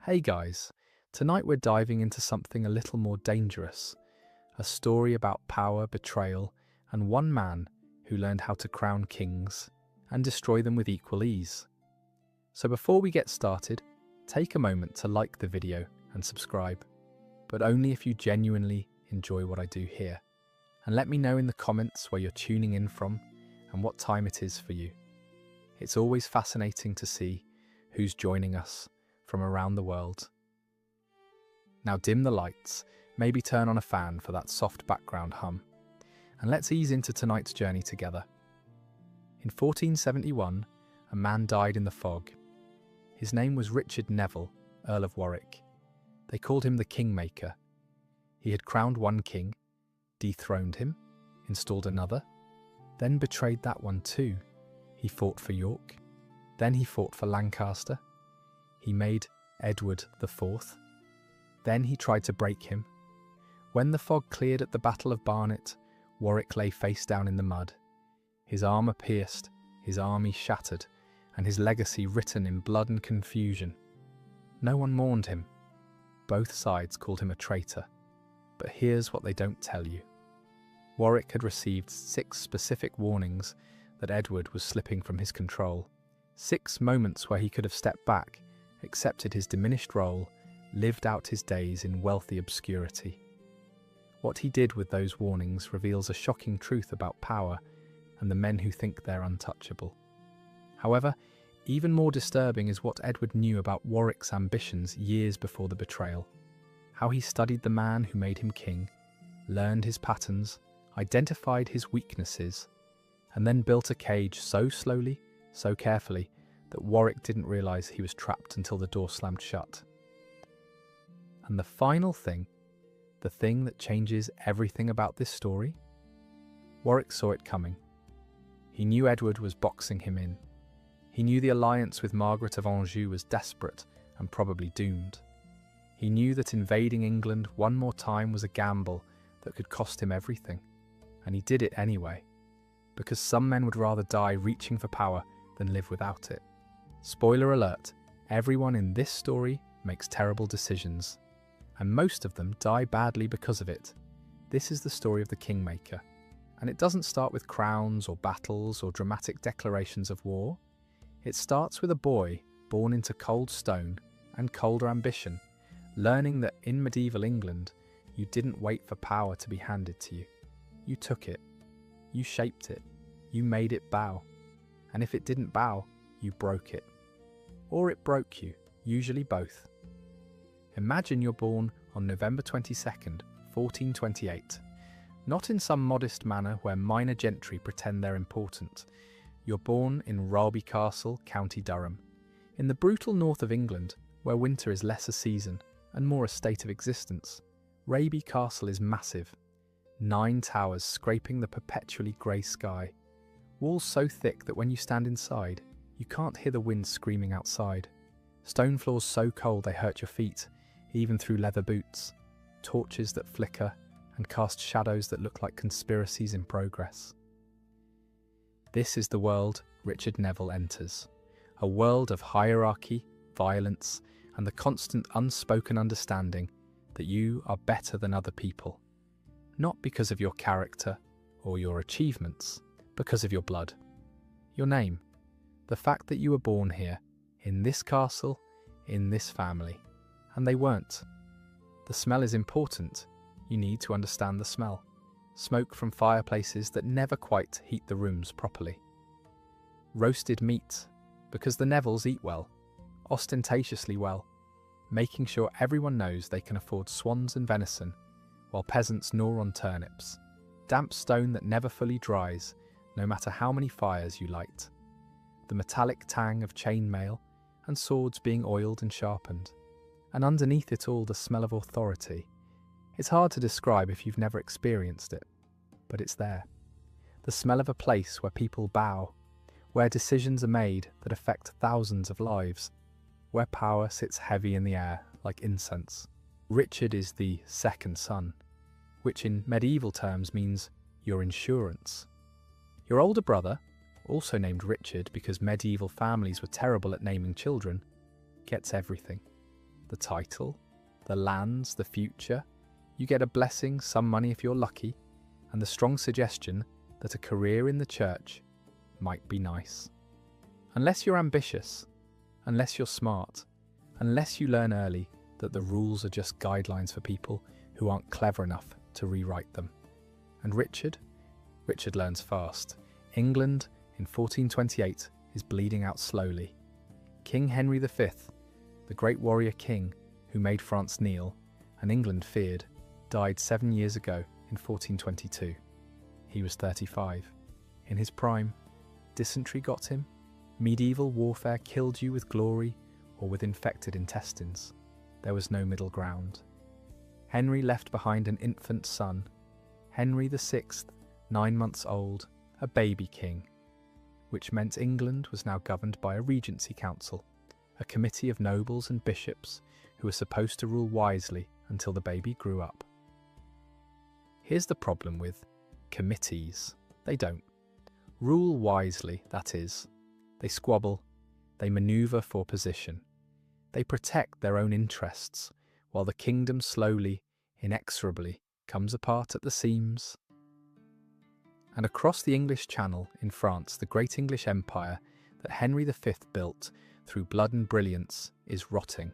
Hey guys, tonight we're diving into something a little more dangerous. A story about power, betrayal, and one man who learned how to crown kings and destroy them with equal ease. So before we get started, take a moment to like the video and subscribe, but only if you genuinely enjoy what I do here. And let me know in the comments where you're tuning in from and what time it is for you. It's always fascinating to see who's joining us from around the world. Now dim the lights, maybe turn on a fan for that soft background hum, and let's ease into tonight's journey together. In 1471, a man died in the fog. His name was Richard Neville, Earl of Warwick. They called him the Kingmaker. He had crowned one king, dethroned him, installed another, then betrayed that one too. He fought for York, then he fought for Lancaster. He made Edward IV. Then he tried to break him. When the fog cleared at the Battle of Barnet, Warwick lay face down in the mud, his armour pierced, his army shattered, and his legacy written in blood and confusion. No one mourned him. Both sides called him a traitor. But here's what they don't tell you. Warwick had received 6 specific warnings that Edward was slipping from his control. 6 moments where he could have stepped back, accepted his diminished role, lived out his days in wealthy obscurity. What he did with those warnings reveals a shocking truth about power and the men who think they're untouchable. However, even more disturbing is what Edward knew about Warwick's ambitions years before the betrayal. How he studied the man who made him king, learned his patterns, identified his weaknesses, and then built a cage so slowly, so carefully, that Warwick didn't realise he was trapped until the door slammed shut. And the final thing, the thing that changes everything about this story? Warwick saw it coming. He knew Edward was boxing him in. He knew the alliance with Margaret of Anjou was desperate and probably doomed. He knew that invading England one more time was a gamble that could cost him everything. And he did it anyway, because some men would rather die reaching for power than live without it. Spoiler alert, everyone in this story makes terrible decisions, and most of them die badly because of it. This is the story of the Kingmaker, and it doesn't start with crowns or battles or dramatic declarations of war. It starts with a boy born into cold stone and colder ambition, learning that in medieval England, you didn't wait for power to be handed to you. You took it, you shaped it, you made it bow, and if it didn't bow, you broke it. Or it broke you, usually both. Imagine you're born on November 22nd, 1428. Not in some modest manor where minor gentry pretend they're important. You're born in Ralby Castle, County Durham, in the brutal north of England, where winter is less a season and more a state of existence. Ralby Castle is massive. 9 towers scraping the perpetually grey sky. Walls so thick that when you stand inside, you can't hear the wind screaming outside. Stone floors so cold they hurt your feet, even through leather boots. Torches that flicker and cast shadows that look like conspiracies in progress. This is the world Richard Neville enters. A world of hierarchy, violence, and the constant unspoken understanding that you are better than other people. Not because of your character or your achievements, because of your blood. Your name. The fact that you were born here, in this castle, in this family. And they weren't. The smell is important. You need to understand the smell. Smoke from fireplaces that never quite heat the rooms properly. Roasted meat, because the Nevilles eat well, ostentatiously well, making sure everyone knows they can afford swans and venison, while peasants gnaw on turnips. Damp stone that never fully dries, no matter how many fires you light. The metallic tang of chainmail and swords being oiled and sharpened. And underneath it all, the smell of authority. It's hard to describe if you've never experienced it, but it's there. The smell of a place where people bow, where decisions are made that affect thousands of lives, where power sits heavy in the air like incense. Richard is the second son, which in medieval terms means your insurance. Your older brother, also named Richard because medieval families were terrible at naming children, gets everything. the title, the lands, the future. You get a blessing, some money if you're lucky, and the strong suggestion that a career in the church might be nice. Unless you're ambitious, unless you're smart, unless you learn early that the rules are just guidelines for people who aren't clever enough to rewrite them. And Richard learns fast. England in 1428 is bleeding out slowly. King Henry V, the great warrior king who made France kneel and England feared, died 7 years ago in 1422. He was 35. In his prime, dysentery got him. Medieval warfare killed you with glory or with infected intestines. There was no middle ground. Henry left behind an infant son. Henry VI, 9 months old, a baby king, which meant England was now governed by a regency council, a committee of nobles and bishops who were supposed to rule wisely until the baby grew up. Here's the problem with committees. They don't rule wisely, that is. They squabble, they manoeuvre for position. They protect their own interests, while the kingdom slowly, inexorably, comes apart at the seams. And across the English Channel in France, the great English empire that Henry V built through blood and brilliance is rotting.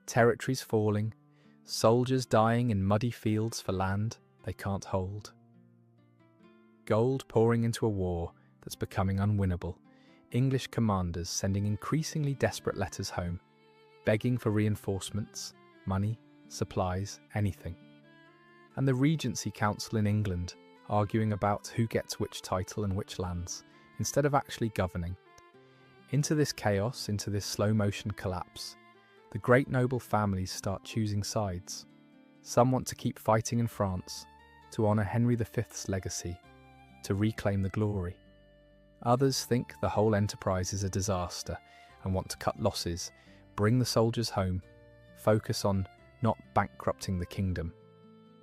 Territories falling, soldiers dying in muddy fields for land they can't hold. Gold pouring into a war that's becoming unwinnable. English commanders sending increasingly desperate letters home, begging for reinforcements, money, supplies, anything. And the Regency Council in England arguing about who gets which title and which lands, instead of actually governing. Into this chaos, into this slow-motion collapse, the great noble families start choosing sides. Some want to keep fighting in France, to honour Henry V's legacy, to reclaim the glory. Others think the whole enterprise is a disaster and want to cut losses, bring the soldiers home, focus on not bankrupting the kingdom.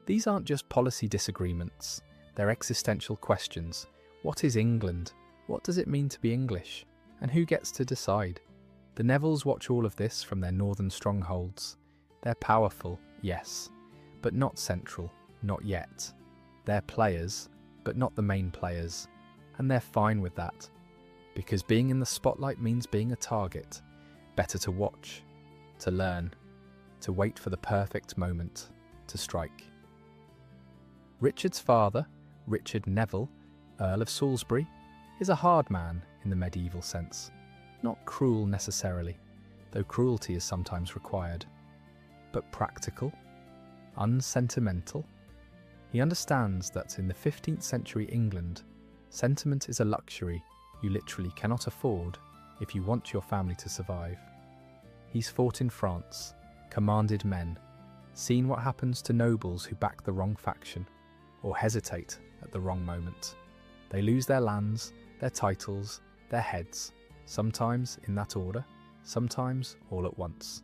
These aren't just policy disagreements, they're existential questions. What is England? What does it mean to be English? And who gets to decide? The Nevilles watch all of this from their northern strongholds. They're powerful, yes, but not central, not yet. They're players, but not the main players. And they're fine with that, because being in the spotlight means being a target. Better to watch, to learn, to wait for the perfect moment to strike. Richard's father, Richard Neville, Earl of Salisbury, is a hard man in the medieval sense. Not cruel necessarily, though cruelty is sometimes required, but practical, unsentimental. He understands that in the 15th century England, sentiment is a luxury you literally cannot afford if you want your family to survive. He's fought in France, commanded men, seen what happens to nobles who back the wrong faction or hesitate at the wrong moment. They lose their lands, their titles, their heads, sometimes in that order, sometimes all at once.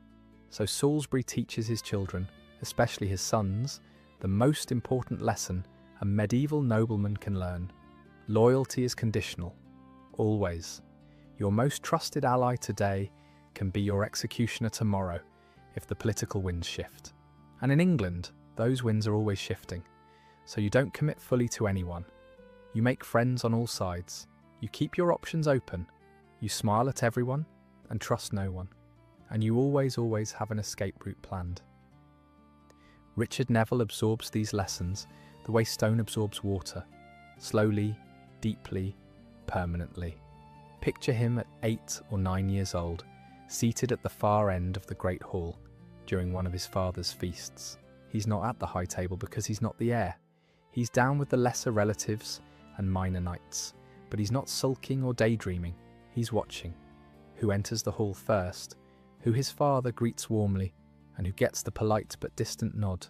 So Salisbury teaches his children, especially his sons, the most important lesson a medieval nobleman can learn. Loyalty is conditional, always. Your most trusted ally today can be your executioner tomorrow if the political winds shift. And in England, those winds are always shifting. So you don't commit fully to anyone. You make friends on all sides. You keep your options open. You smile at everyone and trust no one. And you always have an escape route planned. Richard Neville absorbs these lessons the way stone absorbs water, slowly, deeply, permanently. Picture him at 8 or 9 years old, seated at the far end of the great hall during one of his father's feasts. He's not at the high table because he's not the heir. He's down with the lesser relatives and minor knights, but he's not sulking or daydreaming. He's watching. Who enters the hall first, who his father greets warmly, and who gets the polite but distant nod,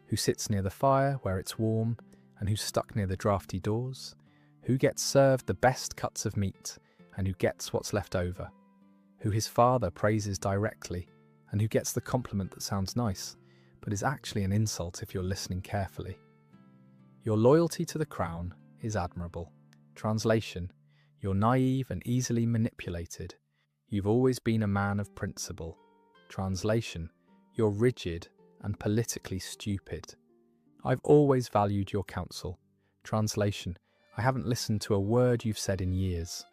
who sits near the fire where it's warm, and who's stuck near the draughty doors, who gets served the best cuts of meat, and who gets what's left over, who his father praises directly, and who gets the compliment that sounds nice, but is actually an insult if you're listening carefully. Your loyalty to the crown is admirable. Translation: you're naive and easily manipulated. You've always been a man of principle. Translation: you're rigid and politically stupid. I've always valued your counsel. Translation: I haven't listened to a word you've said in years.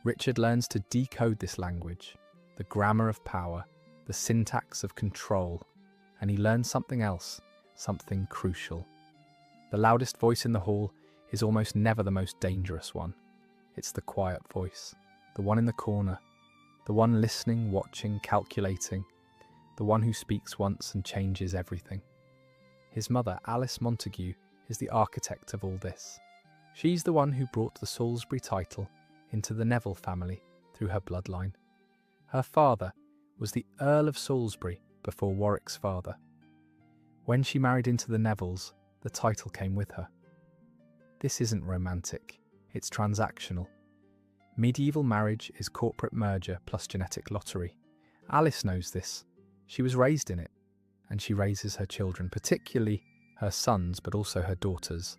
Richard learns to decode this language, the grammar of power, the syntax of control, and he learns something else, something crucial. The loudest voice in the hall is almost never the most dangerous one. It's the quiet voice, the one in the corner, the one listening, watching, calculating, the one who speaks once and changes everything. His mother, Alice Montague, is the architect of all this. She's the one who brought the Salisbury title into the Neville family through her bloodline. Her father was the Earl of Salisbury before Warwick's father. When she married into the Nevilles, the title came with her. This isn't romantic, it's transactional. Medieval marriage is corporate merger plus genetic lottery. Alice knows this. She was raised in it, and she raises her children, particularly her sons, but also her daughters,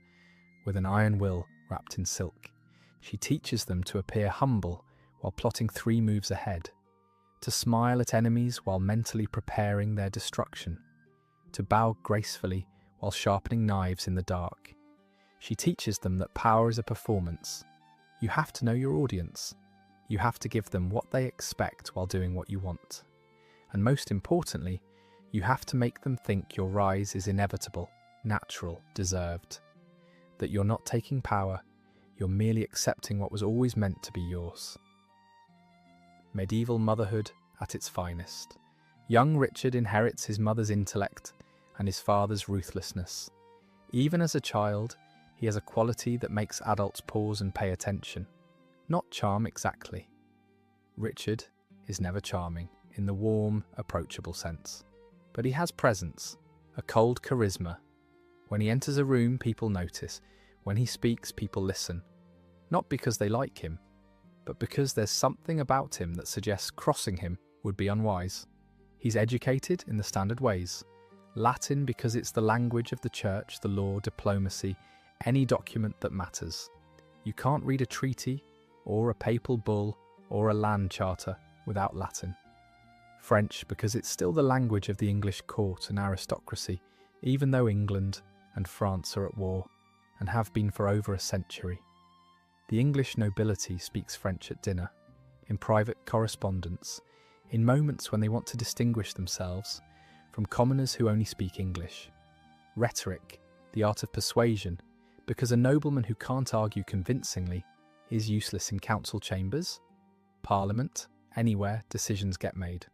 with an iron will wrapped in silk. She teaches them to appear humble while plotting 3 moves ahead, to smile at enemies while mentally preparing their destruction, to bow gracefully while sharpening knives in the dark. She teaches them that power is a performance. You have to know your audience. You have to give them what they expect while doing what you want. And most importantly, you have to make them think your rise is inevitable, natural, deserved. That you're not taking power, you're merely accepting what was always meant to be yours. Medieval motherhood at its finest. Young Richard inherits his mother's intellect and his father's ruthlessness. Even as a child, he has a quality that makes adults pause and pay attention. Not charm exactly. Richard is never charming in the warm, approachable sense. But he has presence, a cold charisma. When he enters a room, people notice. When he speaks, people listen. Not because they like him, but because there's something about him that suggests crossing him would be unwise. He's educated in the standard ways. Latin because it's the language of the church, the law, diplomacy, any document that matters. You can't read a treaty, or a papal bull, or a land charter without Latin. French because it's still the language of the English court and aristocracy, even though England and France are at war, and have been for over a century. The English nobility speaks French at dinner, in private correspondence, in moments when they want to distinguish themselves from commoners who only speak English. Rhetoric, the art of persuasion, because a nobleman who can't argue convincingly is useless in council chambers, parliament, anywhere decisions get made.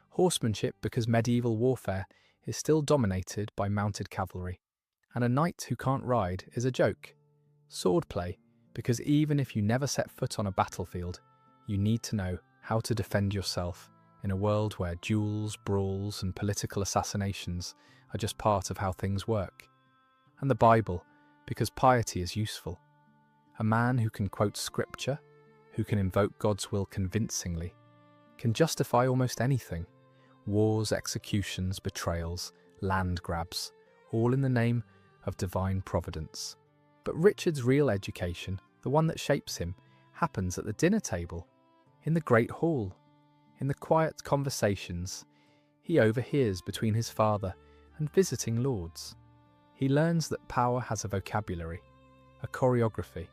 Horsemanship, because medieval warfare is still dominated by mounted cavalry, and a knight who can't ride is a joke. Swordplay, because even if you never set foot on a battlefield, you need to know how to defend yourself in a world where duels, brawls, and political assassinations are just part of how things work. And the Bible, because piety is useful. A man who can quote scripture, who can invoke God's will convincingly, can justify almost anything. Wars, executions, betrayals, land grabs, all in the name of divine providence. But Richard's real education, the one that shapes him, happens at the dinner table, in the great hall, in the quiet conversations he overhears between his father and visiting lords. He learns that power has a vocabulary, a choreography,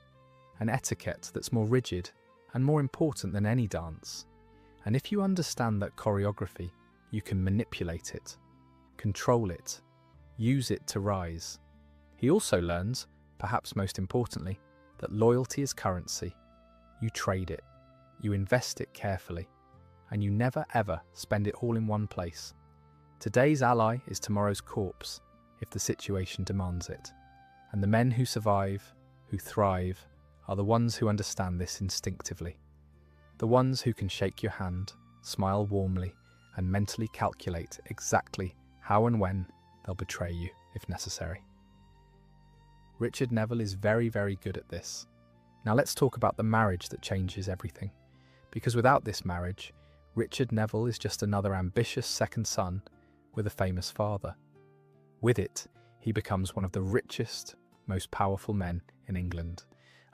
an etiquette that's more rigid and more important than any dance. And if you understand that choreography, you can manipulate it, control it, use it to rise. He also learns, perhaps most importantly, that loyalty is currency. You trade it, you invest it carefully, and you never ever spend it all in one place. Today's ally is tomorrow's corpse, if the situation demands it. And the men who survive, who thrive, are the ones who understand this instinctively. The ones who can shake your hand, smile warmly, and mentally calculate exactly how and when they'll betray you, if necessary. Richard Neville is very, very good at this. Now let's talk about the marriage that changes everything. Because without this marriage, Richard Neville is just another ambitious second son with a famous father. With it, he becomes one of the richest, most powerful men in England,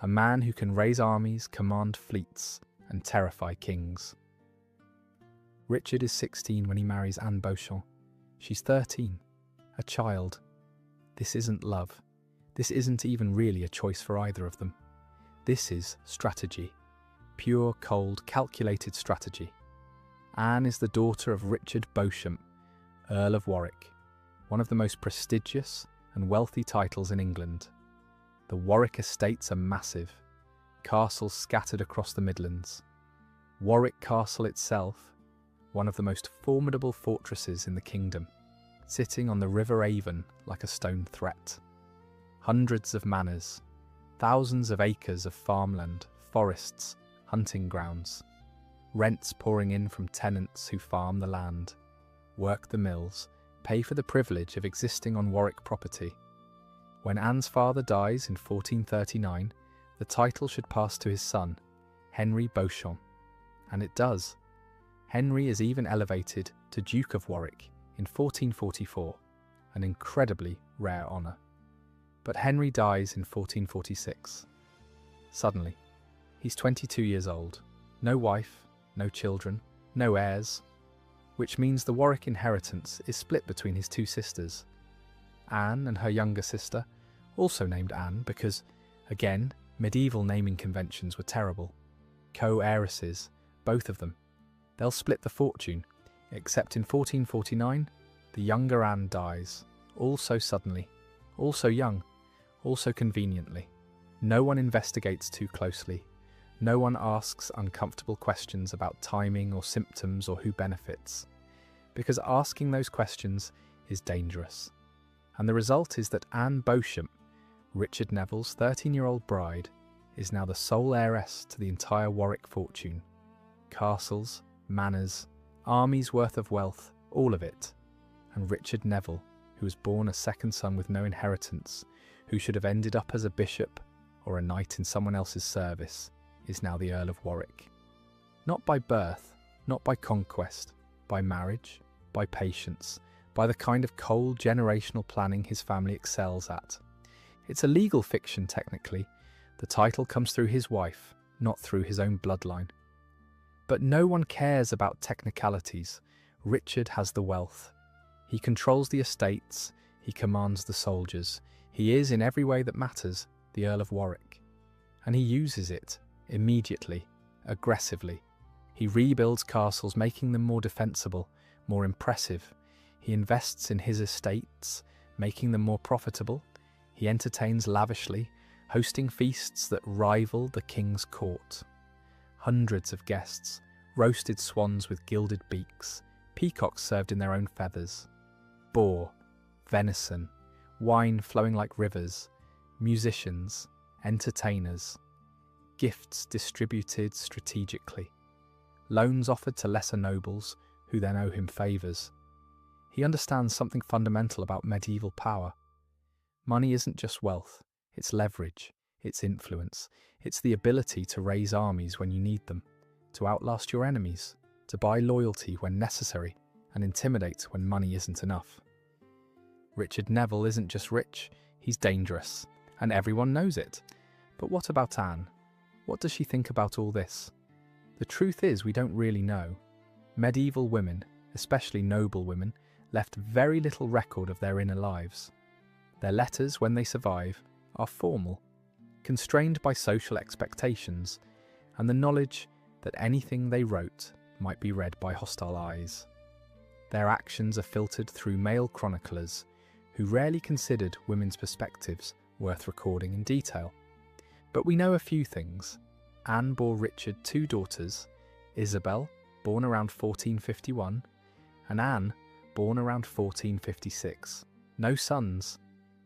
a man who can raise armies, command fleets, and terrify kings. Richard is 16 when he marries Anne Beauchamp. She's 13, a child. This isn't love. This isn't even really a choice for either of them. This is strategy. Pure, cold, calculated strategy. Anne is the daughter of Richard Beauchamp, Earl of Warwick, one of the most prestigious and wealthy titles in England. The Warwick estates are massive, castles scattered across the Midlands. Warwick Castle itself, one of the most formidable fortresses in the kingdom, sitting on the River Avon like a stone threat. Hundreds of manors, thousands of acres of farmland, forests, hunting grounds, rents pouring in from tenants who farm the land, work the mills, pay for the privilege of existing on Warwick property. When Anne's father dies in 1439, the title should pass to his son, Henry Beauchamp. And it does. Henry is even elevated to Duke of Warwick in 1444, an incredibly rare honour. But Henry dies in 1446. Suddenly, he's 22 years old, no wife, no children, no heirs, which means the Warwick inheritance is split between his two sisters. Anne and her younger sister, also named Anne because, again, medieval naming conventions were terrible. Co-heiresses, both of them. They'll split the fortune, except in 1449, the younger Anne dies, all so suddenly, all so young, all so conveniently. No one investigates too closely. No one asks uncomfortable questions about timing or symptoms or who benefits, because asking those questions is dangerous. And the result is that Anne Beauchamp, Richard Neville's 13-year-old bride, is now the sole heiress to the entire Warwick fortune. Castles, manors, armies worth of wealth, all of it. And Richard Neville, who was born a second son with no inheritance, who should have ended up as a bishop or a knight in someone else's service, is now the Earl of Warwick. Not by birth, not by conquest, by marriage, by patience, by the kind of cold generational planning his family excels at. It's a legal fiction technically. The title comes through his wife, not through his own bloodline. But no one cares about technicalities. Richard has the wealth. He controls the estates, he commands the soldiers. He is, in every way that matters, the Earl of Warwick. And he uses it, immediately, aggressively. He rebuilds castles, making them more defensible, more impressive. He invests in his estates, making them more profitable. He entertains lavishly, hosting feasts that rival the king's court. Hundreds of guests, roasted swans with gilded beaks, peacocks served in their own feathers, boar, venison, wine flowing like rivers, musicians, entertainers, gifts distributed strategically, loans offered to lesser nobles who then owe him favours. He understands something fundamental about medieval power. Money isn't just wealth, it's leverage, it's influence, it's the ability to raise armies when you need them, to outlast your enemies, to buy loyalty when necessary, and intimidate when money isn't enough. Richard Neville isn't just rich, he's dangerous, and everyone knows it. But what about Anne? What does she think about all this? The truth is, we don't really know. Medieval women, especially noble women, left very little record of their inner lives. Their letters, when they survive, are formal, constrained by social expectations, and the knowledge that anything they wrote might be read by hostile eyes. Their actions are filtered through male chroniclers, who rarely considered women's perspectives worth recording in detail. But we know a few things. Anne bore Richard two daughters, Isabel, born around 1451, and Anne, born around 1456. No sons,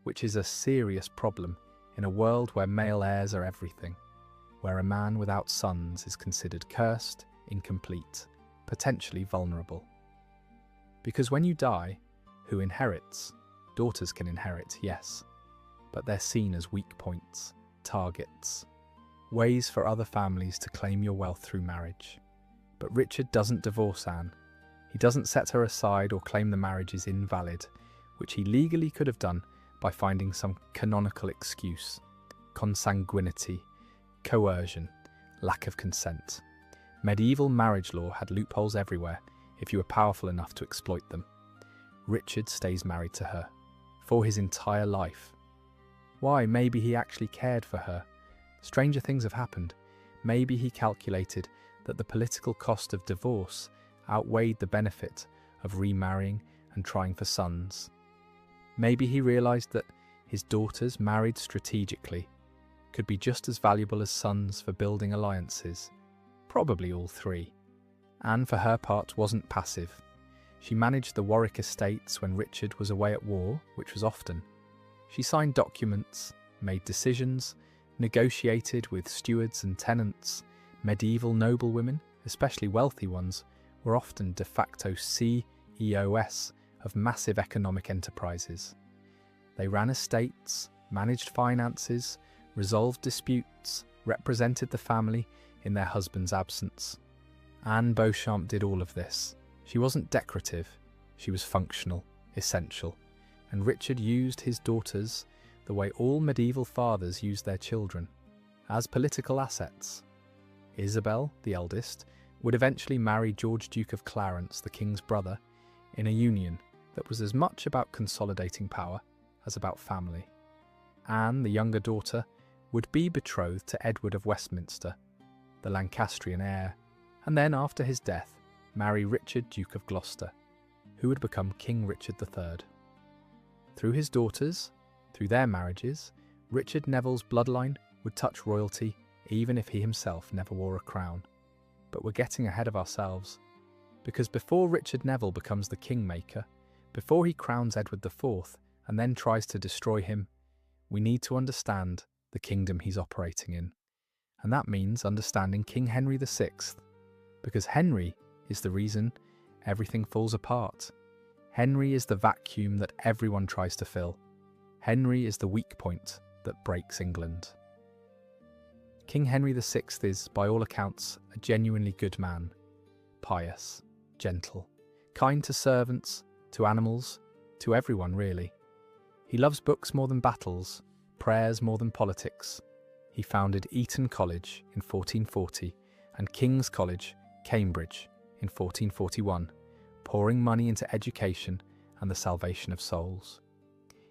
which is a serious problem in a world where male heirs are everything, where a man without sons is considered cursed, incomplete, potentially vulnerable. Because when you die, who inherits? Daughters can inherit, yes, but they're seen as weak points, targets, ways for other families to claim your wealth through marriage. But Richard doesn't divorce Anne. He doesn't set her aside or claim the marriage is invalid, which he legally could have done by finding some canonical excuse: consanguinity, coercion, lack of consent. Medieval marriage law had loopholes everywhere. if you were powerful enough to exploit them. Richard stays married to her for his entire life. Why? Maybe he actually cared for her. Stranger things have happened. Maybe he calculated that the political cost of divorce outweighed the benefit of remarrying and trying for sons. Maybe he realized that his daughters, married strategically, could be just as valuable as sons for building alliances. Probably all three. Anne, for her part, wasn't passive. She managed the Warwick estates when Richard was away at war, which was often. She signed documents, made decisions, negotiated with stewards and tenants. Medieval noblewomen, especially wealthy ones, were often de facto CEOs of massive economic enterprises. They ran estates, managed finances, resolved disputes, represented the family in their husband's absence. Anne Beauchamp did all of this. She wasn't decorative, she was functional, essential, and Richard used his daughters the way all medieval fathers used their children, as political assets. Isabel, the eldest, would eventually marry George, Duke of Clarence, the king's brother, in a union that was as much about consolidating power as about family. Anne, the younger daughter, would be betrothed to Edward of Westminster, the Lancastrian heir, and then, after his death, marry Richard, Duke of Gloucester, who would become King Richard III. Through his daughters, through their marriages, Richard Neville's bloodline would touch royalty even if he himself never wore a crown. But we're getting ahead of ourselves, because before Richard Neville becomes the Kingmaker, before he crowns Edward IV and then tries to destroy him, we need to understand the kingdom he's operating in. And that means understanding King Henry VI, because Henry is the reason everything falls apart. Henry is the vacuum that everyone tries to fill. Henry is the weak point that breaks England. King Henry VI is, by all accounts, a genuinely good man, pious, gentle, kind to servants, to animals, to everyone really. He loves books more than battles, prayers more than politics. He founded Eton College in 1440 and King's College, Cambridge, in 1441, pouring money into education and the salvation of souls.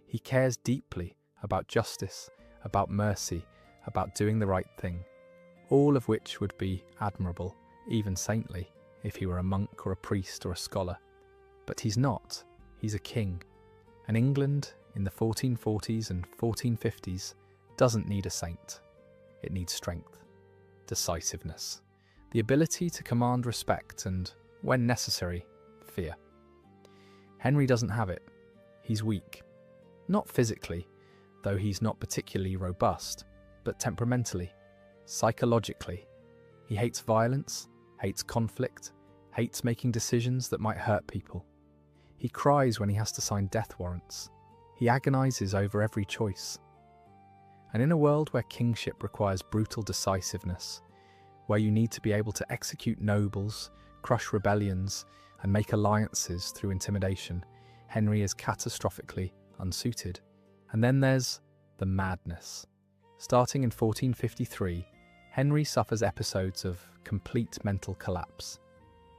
He cares deeply about justice, about mercy, about doing the right thing, all of which would be admirable, even saintly, if he were a monk or a priest or a scholar. But he's not. He's a king. And England in the 1440s and 1450s doesn't need a saint. It needs strength, decisiveness, the ability to command respect and, when necessary, fear. Henry doesn't have it. He's weak. Not physically, though he's not particularly robust, but temperamentally, psychologically. He hates violence, hates conflict, hates making decisions that might hurt people. He cries when he has to sign death warrants. He agonizes over every choice. And in a world where kingship requires brutal decisiveness, where you need to be able to execute nobles, crush rebellions, and make alliances through intimidation, Henry is catastrophically unsuited. And then there's the madness. Starting in 1453, Henry suffers episodes of complete mental collapse.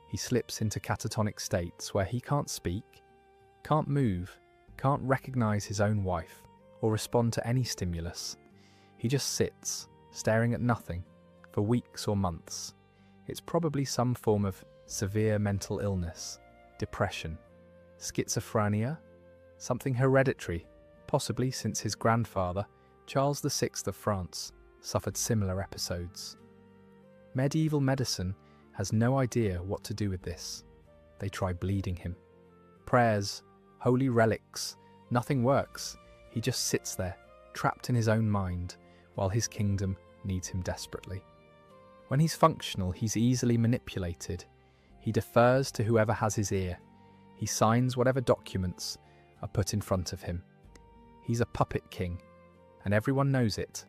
He slips into catatonic states where he can't speak, can't move, can't recognize his own wife, or respond to any stimulus. He just sits, staring at nothing, for weeks or months. It's probably some form of severe mental illness, depression, schizophrenia, something hereditary, possibly since his grandfather, Charles VI of France, suffered similar episodes. Medieval medicine has no idea what to do with this. They try bleeding him. Prayers, holy relics, nothing works. He just sits there, trapped in his own mind, while his kingdom needs him desperately. When he's functional, he's easily manipulated. He defers to whoever has his ear. He signs whatever documents are put in front of him. He's a puppet king, and everyone knows it.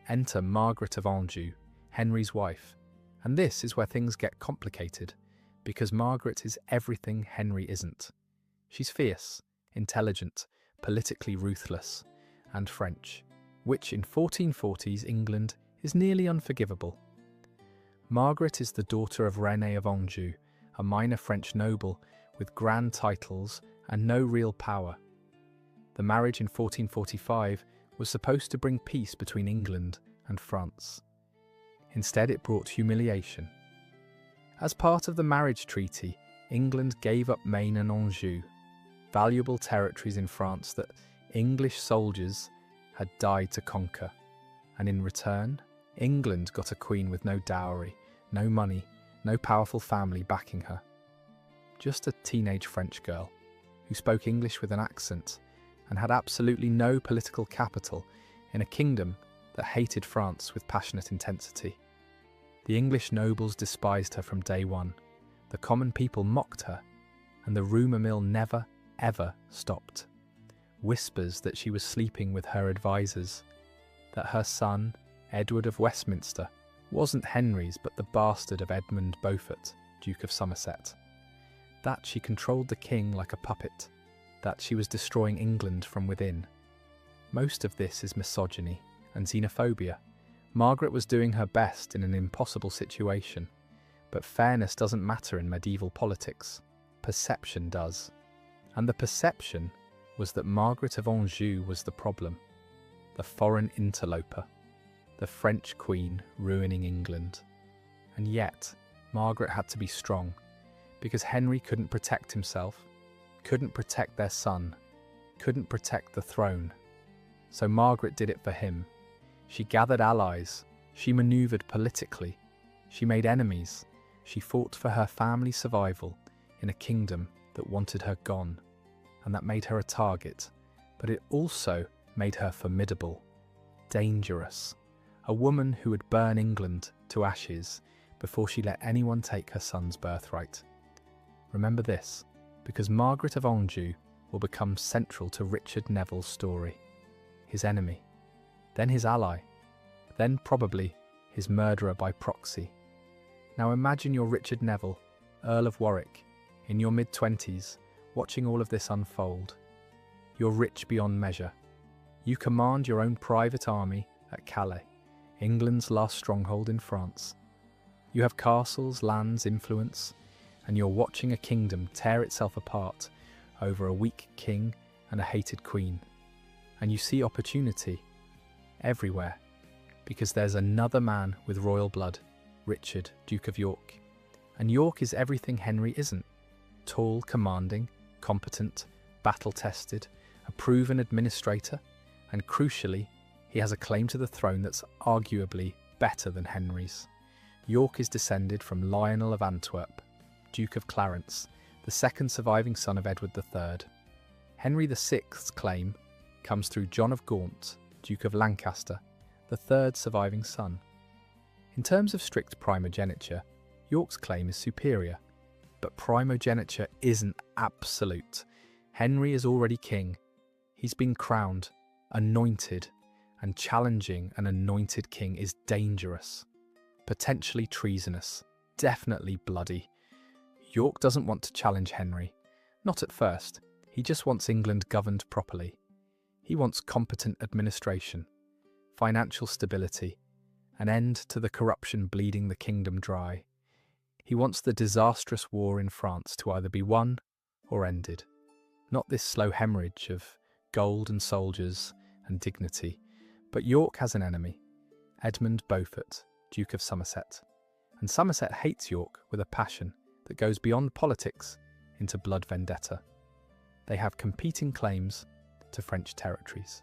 Enter Margaret of Anjou, Henry's wife. And this is where things get complicated, because Margaret is everything Henry isn't. She's fierce, intelligent, politically ruthless, and French, which in 1440s England is nearly unforgivable. Margaret is the daughter of René of Anjou, a minor French noble with grand titles and no real power. The marriage in 1445 was supposed to bring peace between England and France. Instead, it brought humiliation. As part of the marriage treaty, England gave up Maine and Anjou, valuable territories in France that English soldiers had died to conquer. And in return, England got a queen with no dowry, no money, no powerful family backing her. Just a teenage French girl who spoke English with an accent and had absolutely no political capital in a kingdom that hated France with passionate intensity. The English nobles despised her from day one, the common people mocked her, and the rumour mill never, ever stopped. Whispers that she was sleeping with her advisors, that her son, Edward of Westminster, wasn't Henry's but the bastard of Edmund Beaufort, Duke of Somerset, that she controlled the king like a puppet, that she was destroying England from within. Most of this is misogyny and xenophobia. Margaret was doing her best in an impossible situation, but fairness doesn't matter in medieval politics. Perception does. And the perception was that Margaret of Anjou was the problem, the foreign interloper, the French queen ruining England. And yet, Margaret had to be strong, because Henry couldn't protect himself, couldn't protect their son, couldn't protect the throne. So Margaret did it for him. She gathered allies, she manoeuvred politically, she made enemies, she fought for her family's survival in a kingdom that wanted her gone, and that made her a target, but it also made her formidable, dangerous, a woman who would burn England to ashes before she let anyone take her son's birthright. Remember this, because Margaret of Anjou will become central to Richard Neville's story. His enemy, then his ally, then probably his murderer by proxy. Now imagine you're Richard Neville, Earl of Warwick, in your mid-20s, watching all of this unfold. You're rich beyond measure. You command your own private army at Calais, England's last stronghold in France. You have castles, lands, influence, and you're watching a kingdom tear itself apart over a weak king and a hated queen. And you see opportunity everywhere, because there's another man with royal blood, Richard, Duke of York. And York is everything Henry isn't. Tall, commanding, competent, battle-tested, a proven administrator, and crucially, he has a claim to the throne that's arguably better than Henry's. York is descended from Lionel of Antwerp, Duke of Clarence, the second surviving son of Edward III. Henry VI's claim comes through John of Gaunt, Duke of Lancaster, the third surviving son. In terms of strict primogeniture, York's claim is superior, but primogeniture isn't absolute. Henry is already king. He's been crowned, anointed, and challenging an anointed king is dangerous, potentially treasonous, definitely bloody. York doesn't want to challenge Henry, not at first. He just wants England governed properly. He wants competent administration, financial stability, an end to the corruption bleeding the kingdom dry. He wants the disastrous war in France to either be won or ended, not this slow hemorrhage of gold and soldiers and dignity. But York has an enemy, Edmund Beaufort, Duke of Somerset. And Somerset hates York with a passion that goes beyond politics into blood vendetta. They have competing claims to French territories,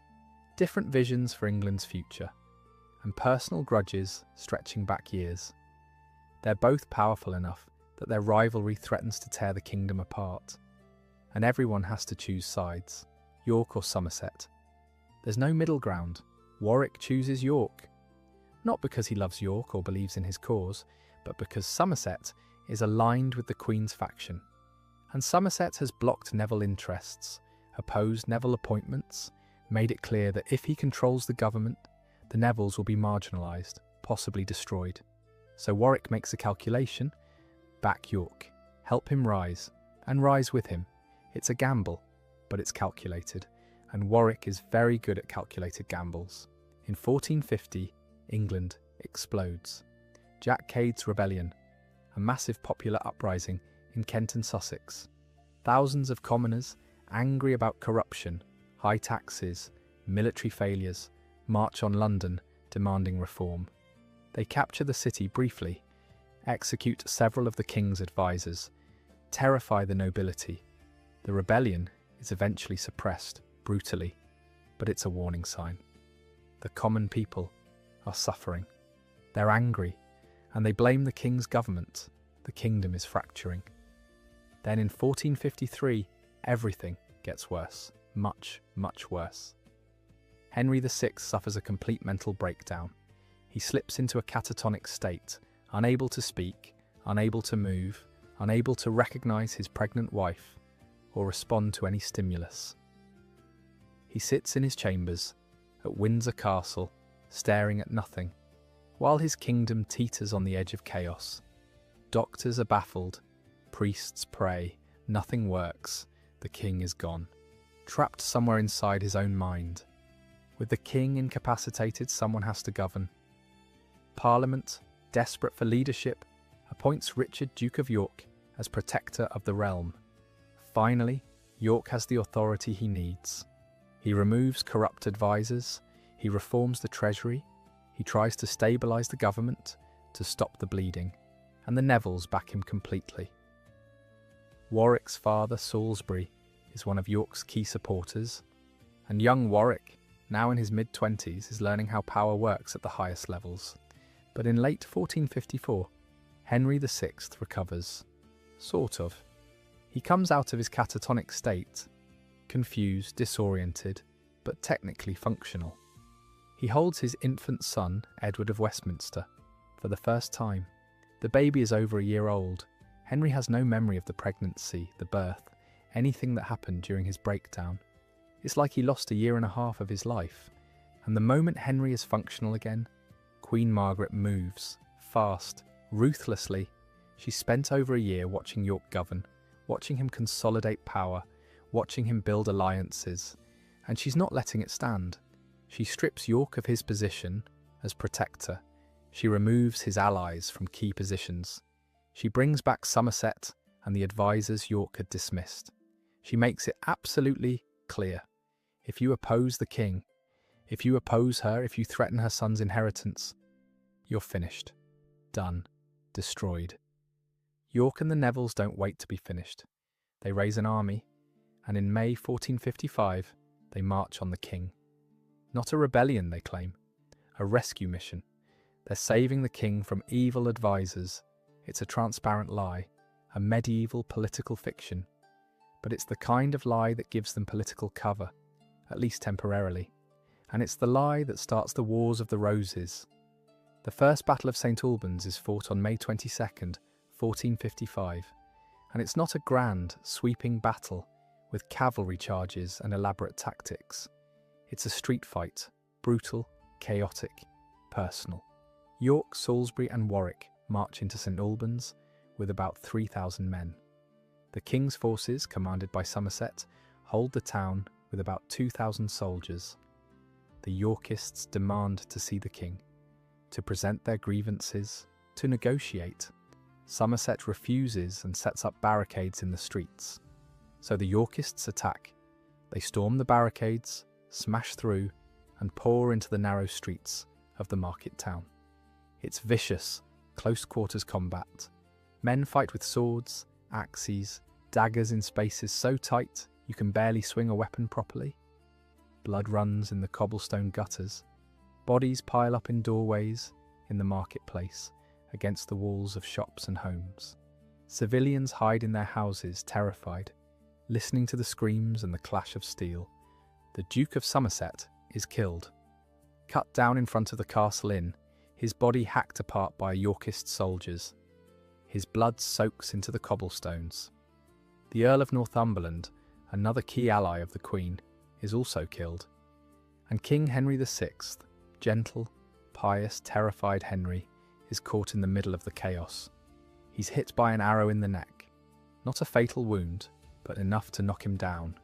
different visions for England's future, and personal grudges stretching back years. They're both powerful enough that their rivalry threatens to tear the kingdom apart, and everyone has to choose sides, York or Somerset. There's no middle ground. Warwick chooses York, not because he loves York or believes in his cause, but because Somerset is aligned with the Queen's faction. And Somerset has blocked Neville interests, opposed Neville appointments, made it clear that if he controls the government, the Nevilles will be marginalised, possibly destroyed. So Warwick makes a calculation: back York, help him rise, and rise with him. It's a gamble, but it's calculated, and Warwick is very good at calculated gambles. In 1450, England explodes. Jack Cade's rebellion, a massive popular uprising, in Kent and Sussex. Thousands of commoners, angry about corruption, high taxes, military failures, march on London demanding reform. They capture the city briefly, execute several of the king's advisors, terrify the nobility. The rebellion is eventually suppressed brutally, but it's a warning sign. The common people are suffering. They're angry, and they blame the king's government. The kingdom is fracturing. Then in 1453, everything gets worse. Much, much worse. Henry VI suffers a complete mental breakdown. He slips into a catatonic state, unable to speak, unable to move, unable to recognize his pregnant wife or respond to any stimulus. He sits in his chambers at Windsor Castle, staring at nothing, while his kingdom teeters on the edge of chaos. Doctors are baffled, priests pray, nothing works, the king is gone, trapped somewhere inside his own mind. With the king incapacitated, someone has to govern. Parliament, desperate for leadership, appoints Richard, Duke of York, as protector of the realm. Finally, York has the authority he needs. He removes corrupt advisors, he reforms the treasury, he tries to stabilise the government, to stop the bleeding, and the Nevilles back him completely. Warwick's father, Salisbury, is one of York's key supporters, and young Warwick, now in his mid-20s, is learning how power works at the highest levels. But in late 1454, Henry VI recovers. Sort of. He comes out of his catatonic state, confused, disoriented, but technically functional. He holds his infant son, Edward of Westminster, for the first time. The baby is over a year old. Henry has no memory of the pregnancy, the birth, anything that happened during his breakdown. It's like he lost a year and a half of his life. And the moment Henry is functional again, Queen Margaret moves, fast, ruthlessly. She spent over a year watching York govern, watching him consolidate power, watching him build alliances, and she's not letting it stand. She strips York of his position as protector. She removes his allies from key positions. She brings back Somerset and the advisors York had dismissed. She makes it absolutely clear. If you oppose the king, if you oppose her, if you threaten her son's inheritance, you're finished. Done. Destroyed. York and the Nevilles don't wait to be finished. They raise an army, and in May 1455, they march on the king. Not a rebellion, they claim. A rescue mission. They're saving the king from evil advisors. It's a transparent lie, a medieval political fiction. But it's the kind of lie that gives them political cover, at least temporarily. And it's the lie that starts the Wars of the Roses. The First Battle of St. Albans is fought on May 22nd, 1455, and it's not a grand, sweeping battle with cavalry charges and elaborate tactics. It's a street fight, brutal, chaotic, personal. York, Salisbury and Warwick march into St. Albans with about 3,000 men. The king's forces, commanded by Somerset, hold the town with about 2,000 soldiers. The Yorkists demand to see the king, to present their grievances, to negotiate. Somerset refuses and sets up barricades in the streets. So the Yorkists attack. They storm the barricades, smash through, and pour into the narrow streets of the market town. It's vicious, close-quarters combat. Men fight with swords, axes, daggers in spaces so tight you can barely swing a weapon properly. Blood runs in the cobblestone gutters. Bodies pile up in doorways, in the marketplace, against the walls of shops and homes. Civilians hide in their houses, terrified, listening to the screams and the clash of steel. The Duke of Somerset is killed. Cut down in front of the Castle Inn, his body hacked apart by Yorkist soldiers. His blood soaks into the cobblestones. The Earl of Northumberland, another key ally of the Queen, is also killed. And King Henry VI, gentle, pious, terrified Henry, is caught in the middle of the chaos. He's hit by an arrow in the neck. Not a fatal wound, but enough to knock him down,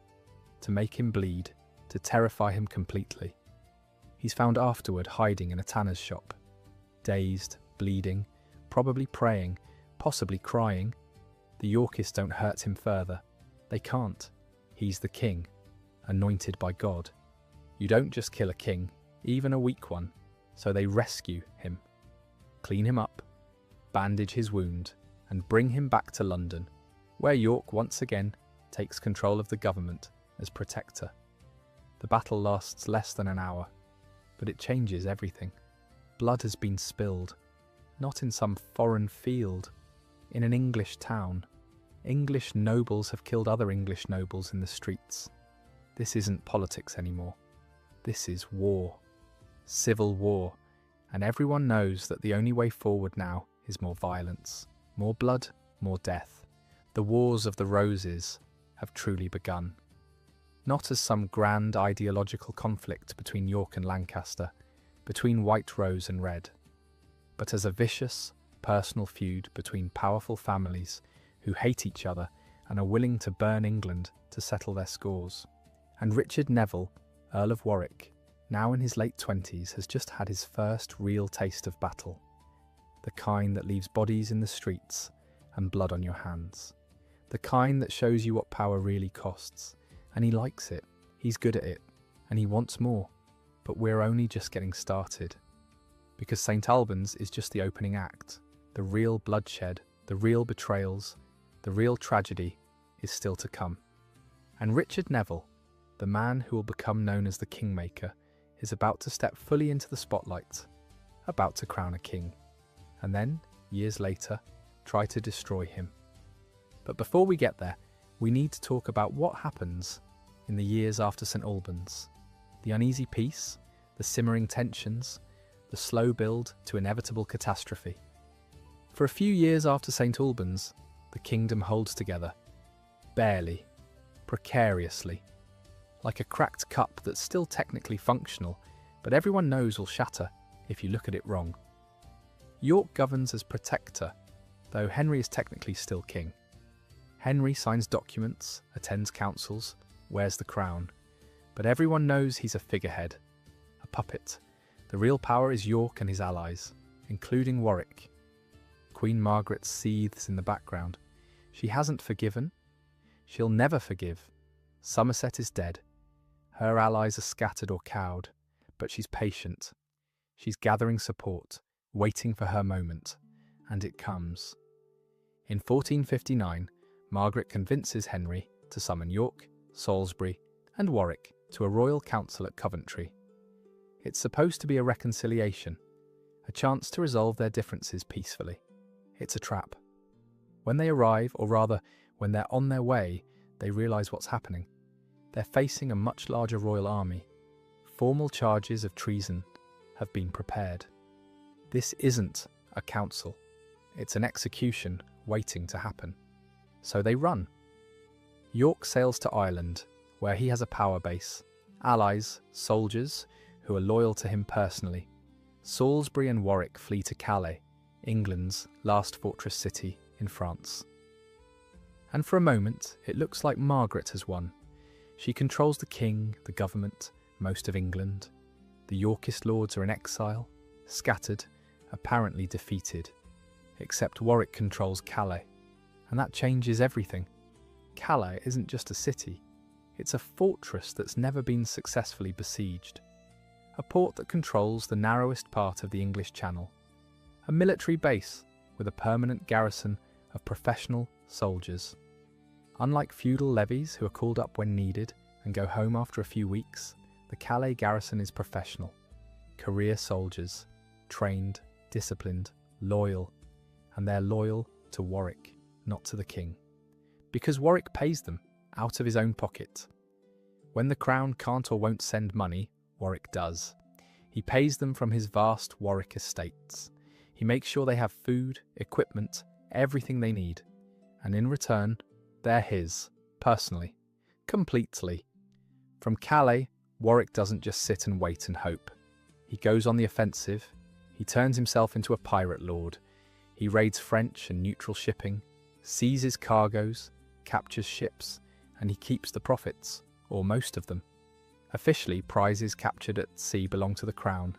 to make him bleed, to terrify him completely. He's found afterward hiding in a tanner's shop, dazed, bleeding, probably praying, possibly crying. The Yorkists don't hurt him further. They can't. He's the king, anointed by God. You don't just kill a king, even a weak one, so they rescue him, clean him up, bandage his wound, and bring him back to London, where York once again takes control of the government as protector. The battle lasts less than an hour, but it changes everything. Blood has been spilled, not in some foreign field, in an English town. English nobles have killed other English nobles in the streets. This isn't politics anymore. This is war. Civil war. And everyone knows that the only way forward now is more violence, more blood, more death. The Wars of the Roses have truly begun. Not as some grand ideological conflict between York and Lancaster, between White Rose and Red, but as a vicious, personal feud between powerful families who hate each other and are willing to burn England to settle their scores. And Richard Neville, Earl of Warwick, now in his late 20s, has just had his first real taste of battle. The kind that leaves bodies in the streets and blood on your hands. The kind that shows you what power really costs. And he likes it, he's good at it, and he wants more. But we're only just getting started. Because St. Albans is just the opening act. The real bloodshed, the real betrayals, the real tragedy is still to come. And Richard Neville, the man who will become known as the Kingmaker, is about to step fully into the spotlight, about to crown a king, and then, years later, try to destroy him. But before we get there, we need to talk about what happens in the years after St. Albans. The uneasy peace, the simmering tensions, the slow build to inevitable catastrophe. For a few years after St. Albans, the kingdom holds together. Barely. Precariously. Like a cracked cup that's still technically functional, but everyone knows will shatter if you look at it wrong. York governs as protector, though Henry is technically still king. Henry signs documents, attends councils, wears the crown, but everyone knows he's a figurehead, a puppet. The real power is York and his allies, including Warwick. Queen Margaret seethes in the background. She hasn't forgiven. She'll never forgive. Somerset is dead. Her allies are scattered or cowed, but she's patient. She's gathering support, waiting for her moment, and it comes. In 1459, Margaret convinces Henry to summon York, Salisbury, and Warwick to a royal council at Coventry. It's supposed to be a reconciliation, a chance to resolve their differences peacefully. It's a trap. When they arrive, or rather, when they're on their way, they realise what's happening. They're facing a much larger royal army. Formal charges of treason have been prepared. This isn't a council. It's an execution waiting to happen. So they run. York sails to Ireland, where he has a power base, allies, soldiers who are loyal to him personally. Salisbury and Warwick flee to Calais, England's last fortress city in France. And for a moment, it looks like Margaret has won. She controls the king, the government, most of England. The Yorkist lords are in exile, scattered, apparently defeated. Except Warwick controls Calais, and that changes everything. Calais isn't just a city, it's a fortress that's never been successfully besieged. A port that controls the narrowest part of the English Channel. A military base with a permanent garrison of professional soldiers. Unlike feudal levies who are called up when needed and go home after a few weeks, the Calais garrison is professional. Career soldiers, trained, disciplined, loyal, and they're loyal to Warwick, not to the king. Because Warwick pays them out of his own pocket. When the crown can't or won't send money, Warwick does. He pays them from his vast Warwick estates. He makes sure they have food, equipment, everything they need. And in return, they're his, personally, completely. From Calais, Warwick doesn't just sit and wait and hope. He goes on the offensive. He turns himself into a pirate lord. He raids French and neutral shipping, seizes cargoes, captures ships, and he keeps the profits, or most of them. Officially, prizes captured at sea belong to the crown,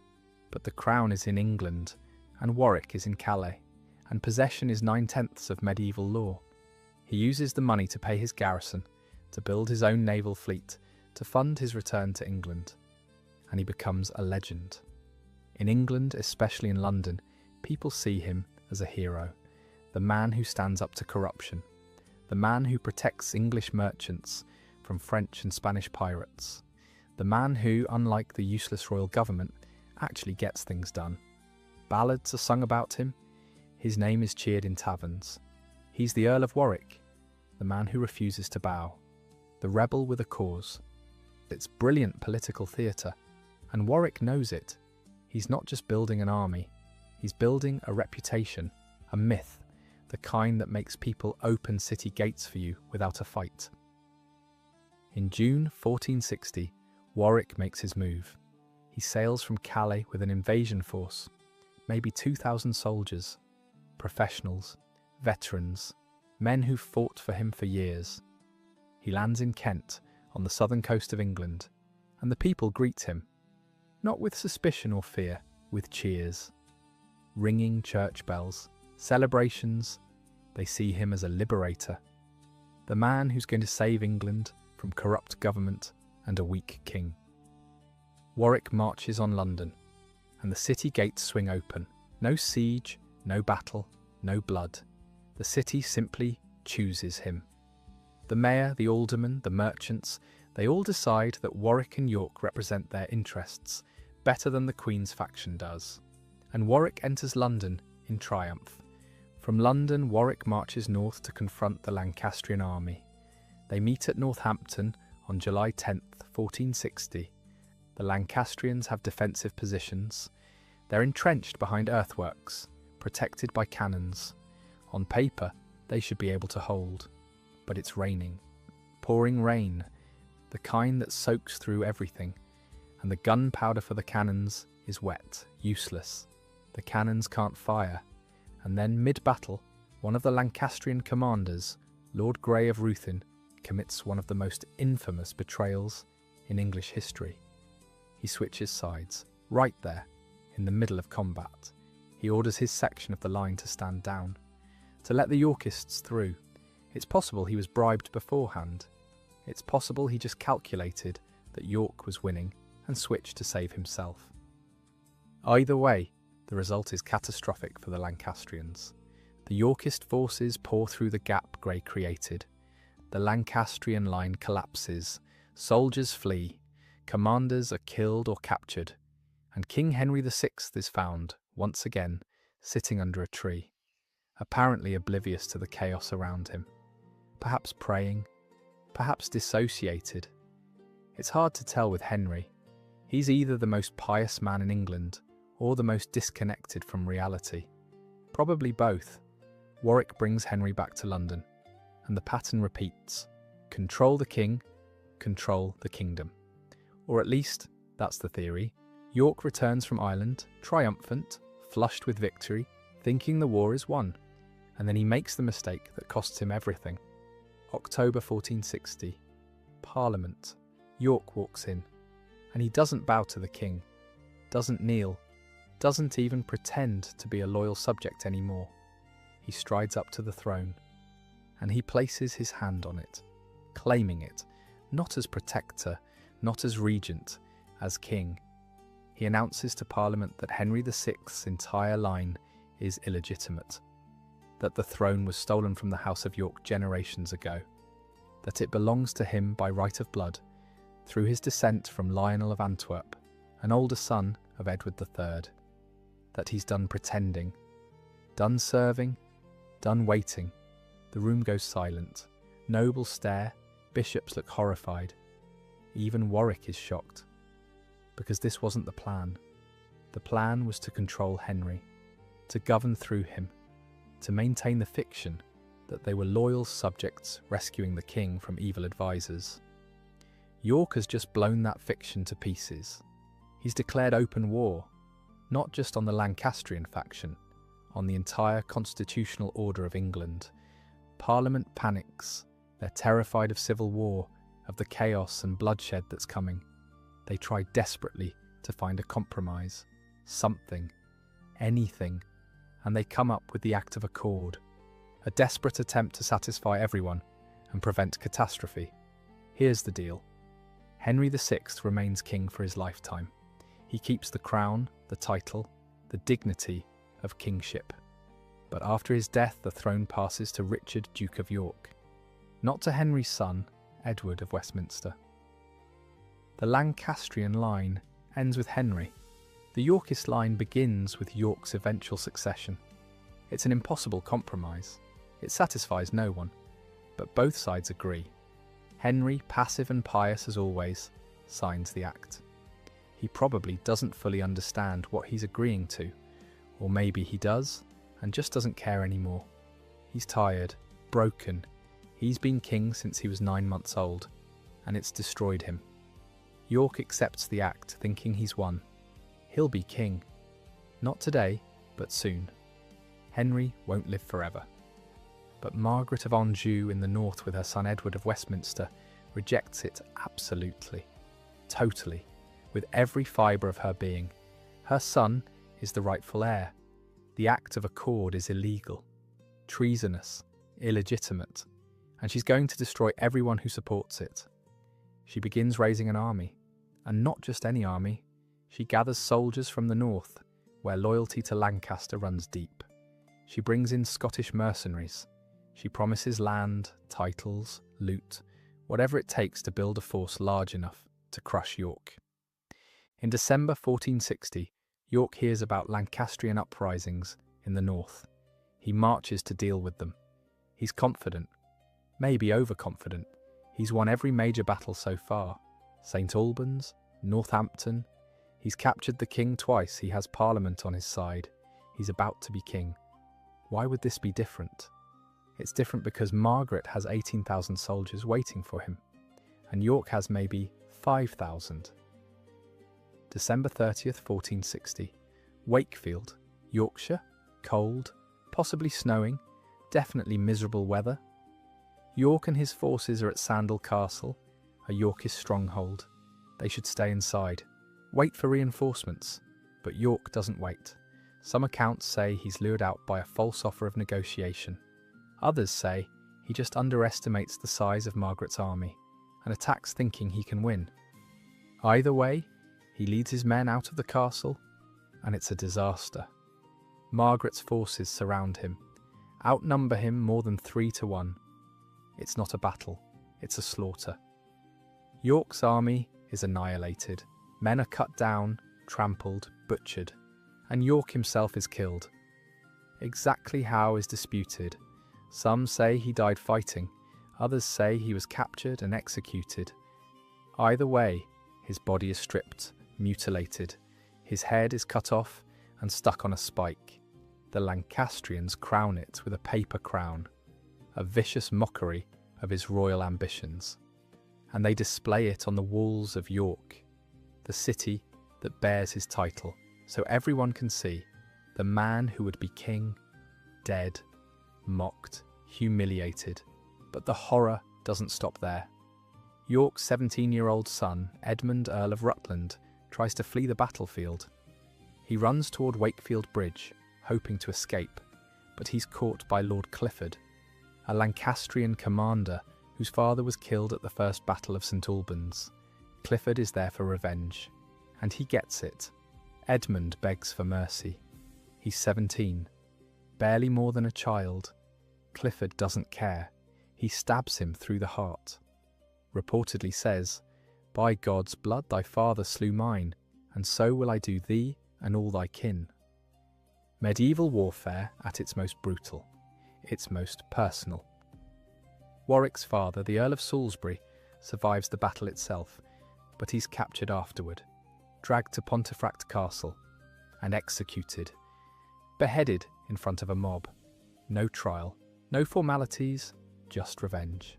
but the crown is in England, and Warwick is in Calais, and possession is 9/10 of medieval law. He uses the money to pay his garrison, to build his own naval fleet, to fund his return to England, and he becomes a legend. In England, especially in London, people see him as a hero, the man who stands up to corruption, the man who protects English merchants from French and Spanish pirates, the man who, unlike the useless royal government, actually gets things done. Ballads are sung about him, his name is cheered in taverns. He's the Earl of Warwick, the man who refuses to bow, the rebel with a cause. It's brilliant political theatre, and Warwick knows it. He's not just building an army, he's building a reputation, a myth, the kind that makes people open city gates for you without a fight. In June 1460, Warwick makes his move. He sails from Calais with an invasion force, maybe 2,000 soldiers, professionals, veterans, men who fought for him for years. He lands in Kent, on the southern coast of England, and the people greet him, not with suspicion or fear, with cheers. Ringing church bells, celebrations, they see him as a liberator, the man who's going to save England from corrupt government and a weak king. Warwick marches on London, and the city gates swing open. No siege, no battle, no blood. The city simply chooses him. The mayor, the aldermen, the merchants, they all decide that Warwick and York represent their interests better than the Queen's faction does. And Warwick enters London in triumph. From London, Warwick marches north to confront the Lancastrian army. They meet at Northampton on July 10th, 1460. The Lancastrians have defensive positions. They're entrenched behind earthworks, protected by cannons. On paper, they should be able to hold. But it's raining. Pouring rain, the kind that soaks through everything. And the gunpowder for the cannons is wet, useless. The cannons can't fire. And then, mid-battle, one of the Lancastrian commanders, Lord Grey of Ruthin, commits one of the most infamous betrayals in English history. He switches sides, right there, in the middle of combat. He orders his section of the line to stand down, to let the Yorkists through. It's possible he was bribed beforehand. It's possible he just calculated that York was winning and switched to save himself. Either way, the result is catastrophic for the Lancastrians. The Yorkist forces pour through the gap Grey created. The Lancastrian line collapses, soldiers flee, commanders are killed or captured, and King Henry VI is found, once again, sitting under a tree, apparently oblivious to the chaos around him. Perhaps praying, perhaps dissociated. It's hard to tell with Henry. He's either the most pious man in England or the most disconnected from reality. Probably both. Warwick brings Henry back to London, and the pattern repeats. Control the king, control the kingdom. Or at least, that's the theory. York returns from Ireland, triumphant, flushed with victory, thinking the war is won. And then he makes the mistake that costs him everything. October 1460. Parliament. York walks in, and he doesn't bow to the king, doesn't kneel, doesn't even pretend to be a loyal subject anymore. He strides up to the throne, and he places his hand on it, claiming it, not as protector, not as regent, as king. He announces to Parliament that Henry VI's entire line is illegitimate, that the throne was stolen from the House of York generations ago, that it belongs to him by right of blood, through his descent from Lionel of Antwerp, an older son of Edward III, that he's done pretending, done serving, done waiting. The room goes silent. Nobles stare, bishops look horrified. Even Warwick is shocked, because this wasn't the plan. The plan was to control Henry, to govern through him, to maintain the fiction that they were loyal subjects rescuing the king from evil advisors. York has just blown that fiction to pieces. He's declared open war, not just on the Lancastrian faction, on the entire constitutional order of England. Parliament panics. They're terrified of civil war, of the chaos and bloodshed that's coming. They try desperately to find a compromise, something, anything, and they come up with the Act of Accord. a desperate attempt to satisfy everyone and prevent catastrophe. Here's the deal. Henry VI remains king for his lifetime. He keeps the crown, the title, the dignity of kingship. But after his death, the throne passes to Richard, Duke of York, not to Henry's son, Edward of Westminster. The Lancastrian line ends with Henry. The Yorkist line begins with York's eventual succession. It's an impossible compromise. It satisfies no one, but both sides agree. Henry, passive and pious as always, signs the act. He probably doesn't fully understand what he's agreeing to, or maybe he does and just doesn't care anymore. He's tired, broken. He's been king since he was 9 months old, and it's destroyed him. York accepts the act, thinking he's won. He'll be king. Not today, but soon. Henry won't live forever. But Margaret of Anjou in the north with her son Edward of Westminster rejects it absolutely, totally, with every fibre of her being. Her son is the rightful heir. The act of accord is illegal, treasonous, illegitimate, and she's going to destroy everyone who supports it. She begins raising an army, and not just any army. She gathers soldiers from the north, where loyalty to Lancaster runs deep. She brings in Scottish mercenaries. She promises land, titles, loot, whatever it takes to build a force large enough to crush York. In December 1460, York hears about Lancastrian uprisings in the north. He marches to deal with them. He's confident, maybe overconfident. He's won every major battle so far. St. Albans, Northampton. He's captured the king twice. He has Parliament on his side. He's about to be king. Why would this be different? It's different because Margaret has 18,000 soldiers waiting for him, and York has maybe 5,000. December 30th, 1460. Wakefield, Yorkshire. Cold, possibly snowing, definitely miserable weather. York and his forces are at Sandal Castle, a Yorkist stronghold. They should stay inside. Wait for reinforcements. But York doesn't wait. Some accounts say he's lured out by a false offer of negotiation. Others say he just underestimates the size of Margaret's army and attacks thinking he can win. Either way, he leads his men out of the castle, and it's a disaster. Margaret's forces surround him, outnumber him more than 3 to 1. It's not a battle, it's a slaughter. York's army is annihilated. Men are cut down, trampled, butchered, and York himself is killed. Exactly how is disputed. Some say he died fighting, others say he was captured and executed. Either way, his body is stripped, mutilated. His head is cut off and stuck on a spike. The Lancastrians crown it with a paper crown, a vicious mockery of his royal ambitions. And they display it on the walls of York, the city that bears his title, so everyone can see the man who would be king, dead, mocked, humiliated. But the horror doesn't stop there. York's 17-year-old son, Edmund, Earl of Rutland, tries to flee the battlefield. He runs toward Wakefield Bridge, hoping to escape, but he's caught by Lord Clifford, a Lancastrian commander whose father was killed at the First Battle of St. Albans. Clifford is there for revenge, and he gets it. Edmund begs for mercy. He's 17, barely more than a child. Clifford doesn't care. He stabs him through the heart. Reportedly says, "By God's blood thy father slew mine, and so will I do thee and all thy kin." Medieval warfare at its most brutal, its most personal. Warwick's father, the Earl of Salisbury, survives the battle itself, but he's captured afterward, dragged to Pontefract Castle, and executed, beheaded in front of a mob. No trial, no formalities, just revenge.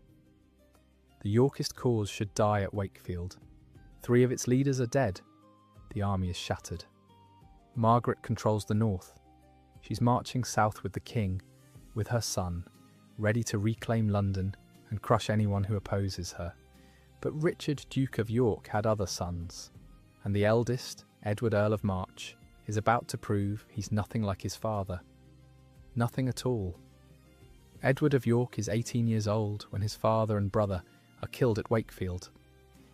The Yorkist cause should die at Wakefield. 3 of its leaders are dead. The army is shattered. Margaret controls the north. She's marching south with the king, with her son, ready to reclaim London and crush anyone who opposes her. But Richard, Duke of York, had other sons, and the eldest, Edward, Earl of March, is about to prove he's nothing like his father. Nothing at all. Edward of York is 18 years old when his father and brother are killed at Wakefield.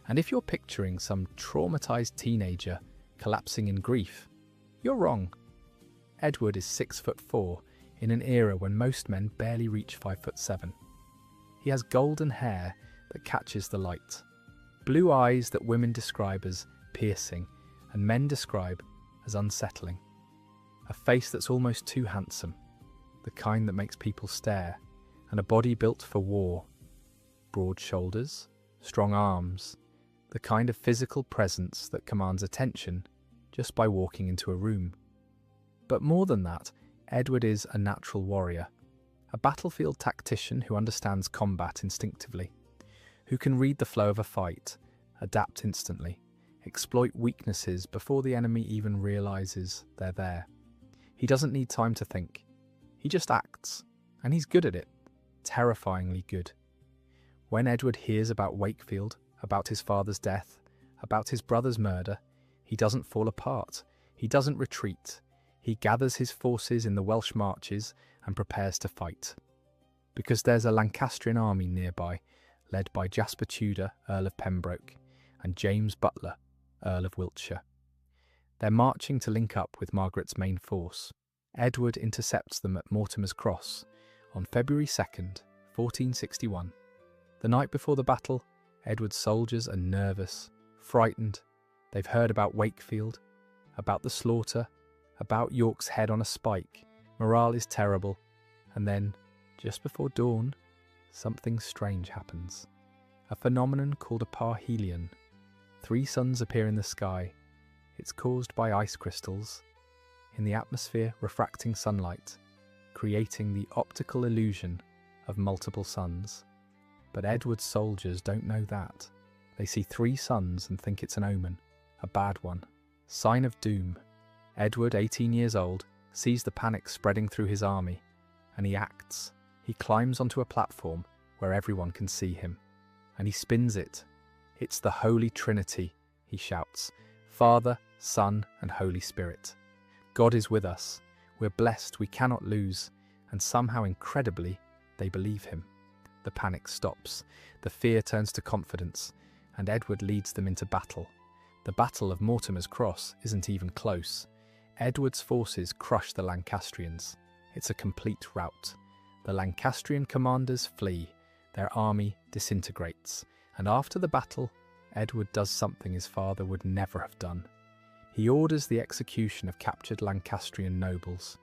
And if you're picturing some traumatized teenager collapsing in grief, you're wrong. Edward is 6'4" in an era when most men barely reach 5'7". He has golden hair that catches the light, blue eyes that women describe as piercing and men describe as unsettling, a face that's almost too handsome, the kind that makes people stare, and a body built for war. Broad shoulders, strong arms, the kind of physical presence that commands attention just by walking into a room. But more than that, Edward is a natural warrior, a battlefield tactician who understands combat instinctively, who can read the flow of a fight, adapt instantly, exploit weaknesses before the enemy even realizes they're there. He doesn't need time to think. He just acts, and he's good at it, terrifyingly good. When Edward hears about Wakefield, about his father's death, about his brother's murder, he doesn't fall apart. He doesn't retreat. He gathers his forces in the Welsh marches and prepares to fight. Because there's a Lancastrian army nearby, led by Jasper Tudor, Earl of Pembroke, and James Butler, Earl of Wiltshire. They're marching to link up with Margaret's main force. Edward intercepts them at Mortimer's Cross on February 2nd, 1461. The night before the battle, Edward's soldiers are nervous, frightened. They've heard about Wakefield, about the slaughter, about York's head on a spike. Morale is terrible. And then, just before dawn, something strange happens. A phenomenon called a parhelion. 3 suns appear in the sky. It's caused by ice crystals in the atmosphere refracting sunlight, creating the optical illusion of multiple suns. But Edward's soldiers don't know that. They see 3 suns and think it's an omen, a bad one, sign of doom. Edward, 18 years old, sees the panic spreading through his army, and he acts. He climbs onto a platform where everyone can see him, and he spins it. It's the Holy Trinity, he shouts, Father, Son, and Holy Spirit. God is with us. We're blessed, we cannot lose, and somehow incredibly, they believe him. The panic stops, the fear turns to confidence, and Edward leads them into battle. The Battle of Mortimer's Cross isn't even close. Edward's forces crush the Lancastrians. It's a complete rout. The Lancastrian commanders flee, their army disintegrates, and after the battle, Edward does something his father would never have done. He orders the execution of captured Lancastrian nobles.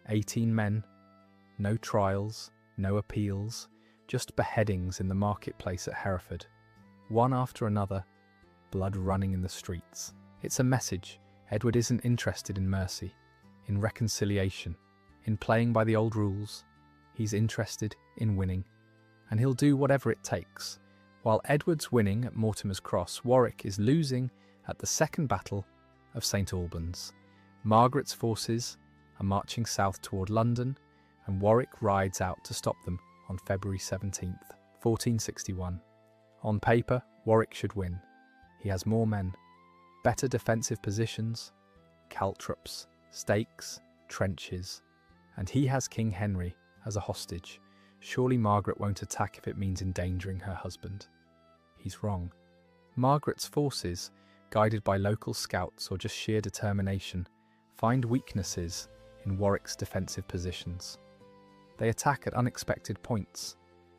18 men, no trials, no appeals, just beheadings in the marketplace at Hereford. One after another, blood running in the streets. It's a message. Edward isn't interested in mercy, in reconciliation, in playing by the old rules. He's interested in winning, and he'll do whatever it takes. While Edward's winning at Mortimer's Cross, Warwick is losing at the Second Battle of St. Albans. Margaret's forces are marching south toward London, and Warwick rides out to stop them on February 17th, 1461. On paper, Warwick should win. He has more men, better defensive positions, caltrops, stakes, trenches, and he has King Henry as a hostage. Surely Margaret won't attack if it means endangering her husband. He's wrong. Margaret's forces, guided by local scouts or just sheer determination, find weaknesses in Warwick's defensive positions. They attack at unexpected points,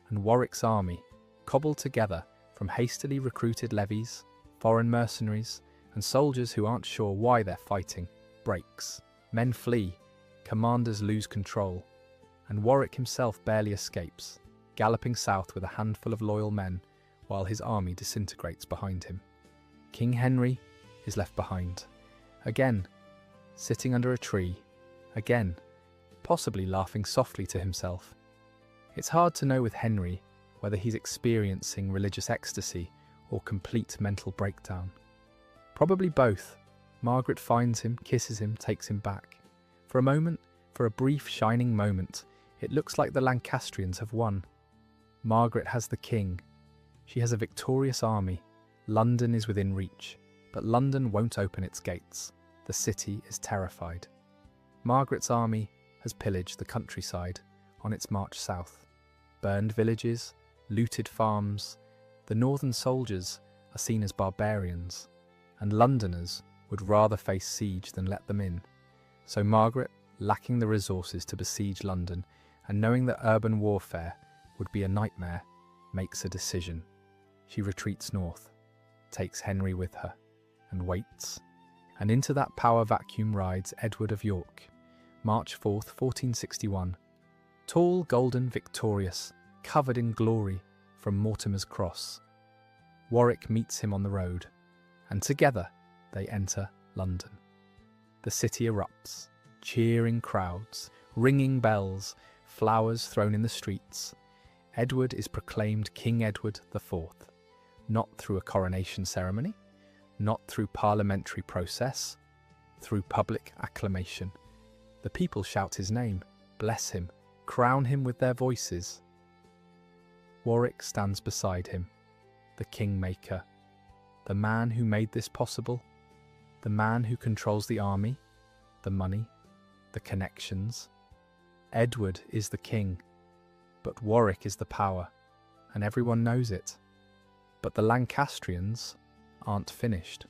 and Warwick's army, cobbled together from hastily recruited levies, foreign mercenaries, and soldiers who aren't sure why they're fighting, breaks. Men flee, commanders lose control, and Warwick himself barely escapes, galloping south with a handful of loyal men while his army disintegrates behind him. King Henry is left behind. Again, sitting under a tree. Again, possibly laughing softly to himself. It's hard to know with Henry whether he's experiencing religious ecstasy or complete mental breakdown. Probably both. Margaret finds him, kisses him, takes him back. For a moment, for a brief shining moment, it looks like the Lancastrians have won. Margaret has the king. She has a victorious army. London is within reach, but London won't open its gates. The city is terrified. Margaret's army has pillaged the countryside on its march south. Burned villages, looted farms. The northern soldiers are seen as barbarians, and Londoners would rather face siege than let them in. So Margaret, lacking the resources to besiege London and knowing that urban warfare would be a nightmare, makes a decision. She retreats north, takes Henry with her, and waits. And into that power vacuum rides Edward of York, March 4th, 1461. Tall, golden, victorious, covered in glory from Mortimer's cross. Warwick meets him on the road, and together they enter London. The city erupts, cheering crowds, ringing bells, flowers thrown in the streets. Edward is proclaimed King Edward IV, not through a coronation ceremony, not through parliamentary process, through public acclamation. The people shout his name, bless him, crown him with their voices. Warwick stands beside him, the Kingmaker, the man who made this possible, the man who controls the army, the money, the connections. Edward is the king, but Warwick is the power, and everyone knows it. But the Lancastrians aren't finished.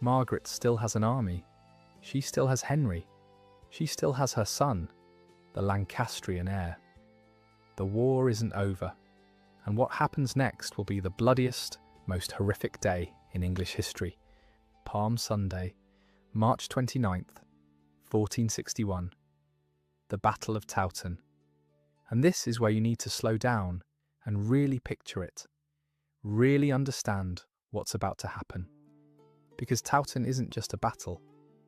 Margaret still has an army. She still has Henry. She still has her son, the Lancastrian heir. The war isn't over, and what happens next will be the bloodiest, most horrific day in English history. Palm Sunday, March 29th, 1461. The Battle of Towton. And this is where you need to slow down and really picture it. Really understand what's about to happen. Because Towton isn't just a battle,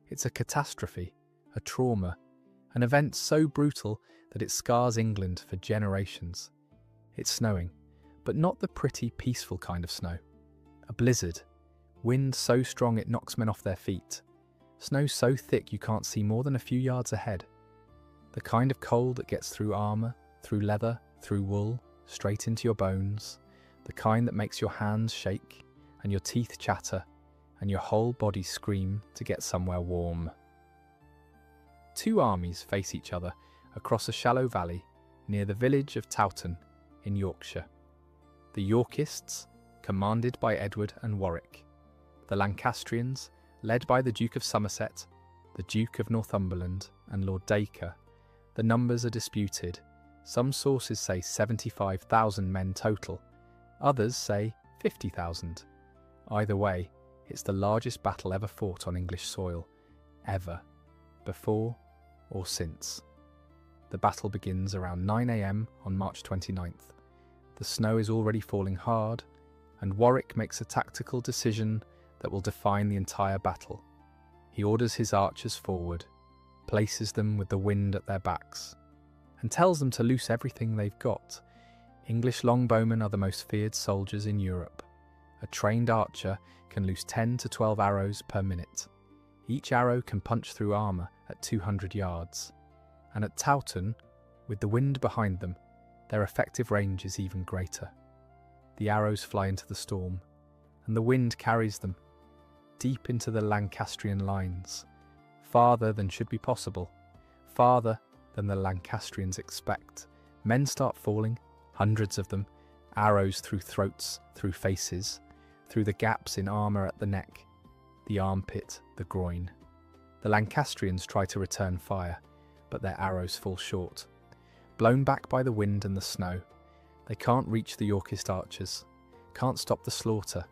it's a catastrophe, a trauma, an event so brutal that it scars England for generations. It's snowing, but not the pretty, peaceful kind of snow. A blizzard, wind so strong it knocks men off their feet, snow so thick you can't see more than a few yards ahead. The kind of cold that gets through armour, through leather, through wool, straight into your bones. The kind that makes your hands shake, and your teeth chatter, and your whole body scream to get somewhere warm. Two armies face each other across a shallow valley near the village of Towton in Yorkshire. The Yorkists, commanded by Edward and Warwick. The Lancastrians, led by the Duke of Somerset, the Duke of Northumberland, and Lord Dacre. The numbers are disputed. Some sources say 75,000 men total. Others say 50,000. Either way, it's the largest battle ever fought on English soil. Ever. Before or since. The battle begins around 9 AM on March 29th. The snow is already falling hard, and Warwick makes a tactical decision that will define the entire battle. He orders his archers forward, places them with the wind at their backs, and tells them to loose everything they've got. English longbowmen are the most feared soldiers in Europe. A trained archer can loose 10 to 12 arrows per minute. Each arrow can punch through armour at 200 yards. And at Towton, with the wind behind them, their effective range is even greater. The arrows fly into the storm, and the wind carries them deep into the Lancastrian lines, farther than should be possible, farther than the Lancastrians expect. Men start falling, hundreds of them, arrows through throats, through faces, through the gaps in armour at the neck, the armpit, the groin. The Lancastrians try to return fire, but their arrows fall short. Blown back by the wind and the snow, they can't reach the Yorkist archers, can't stop the slaughter.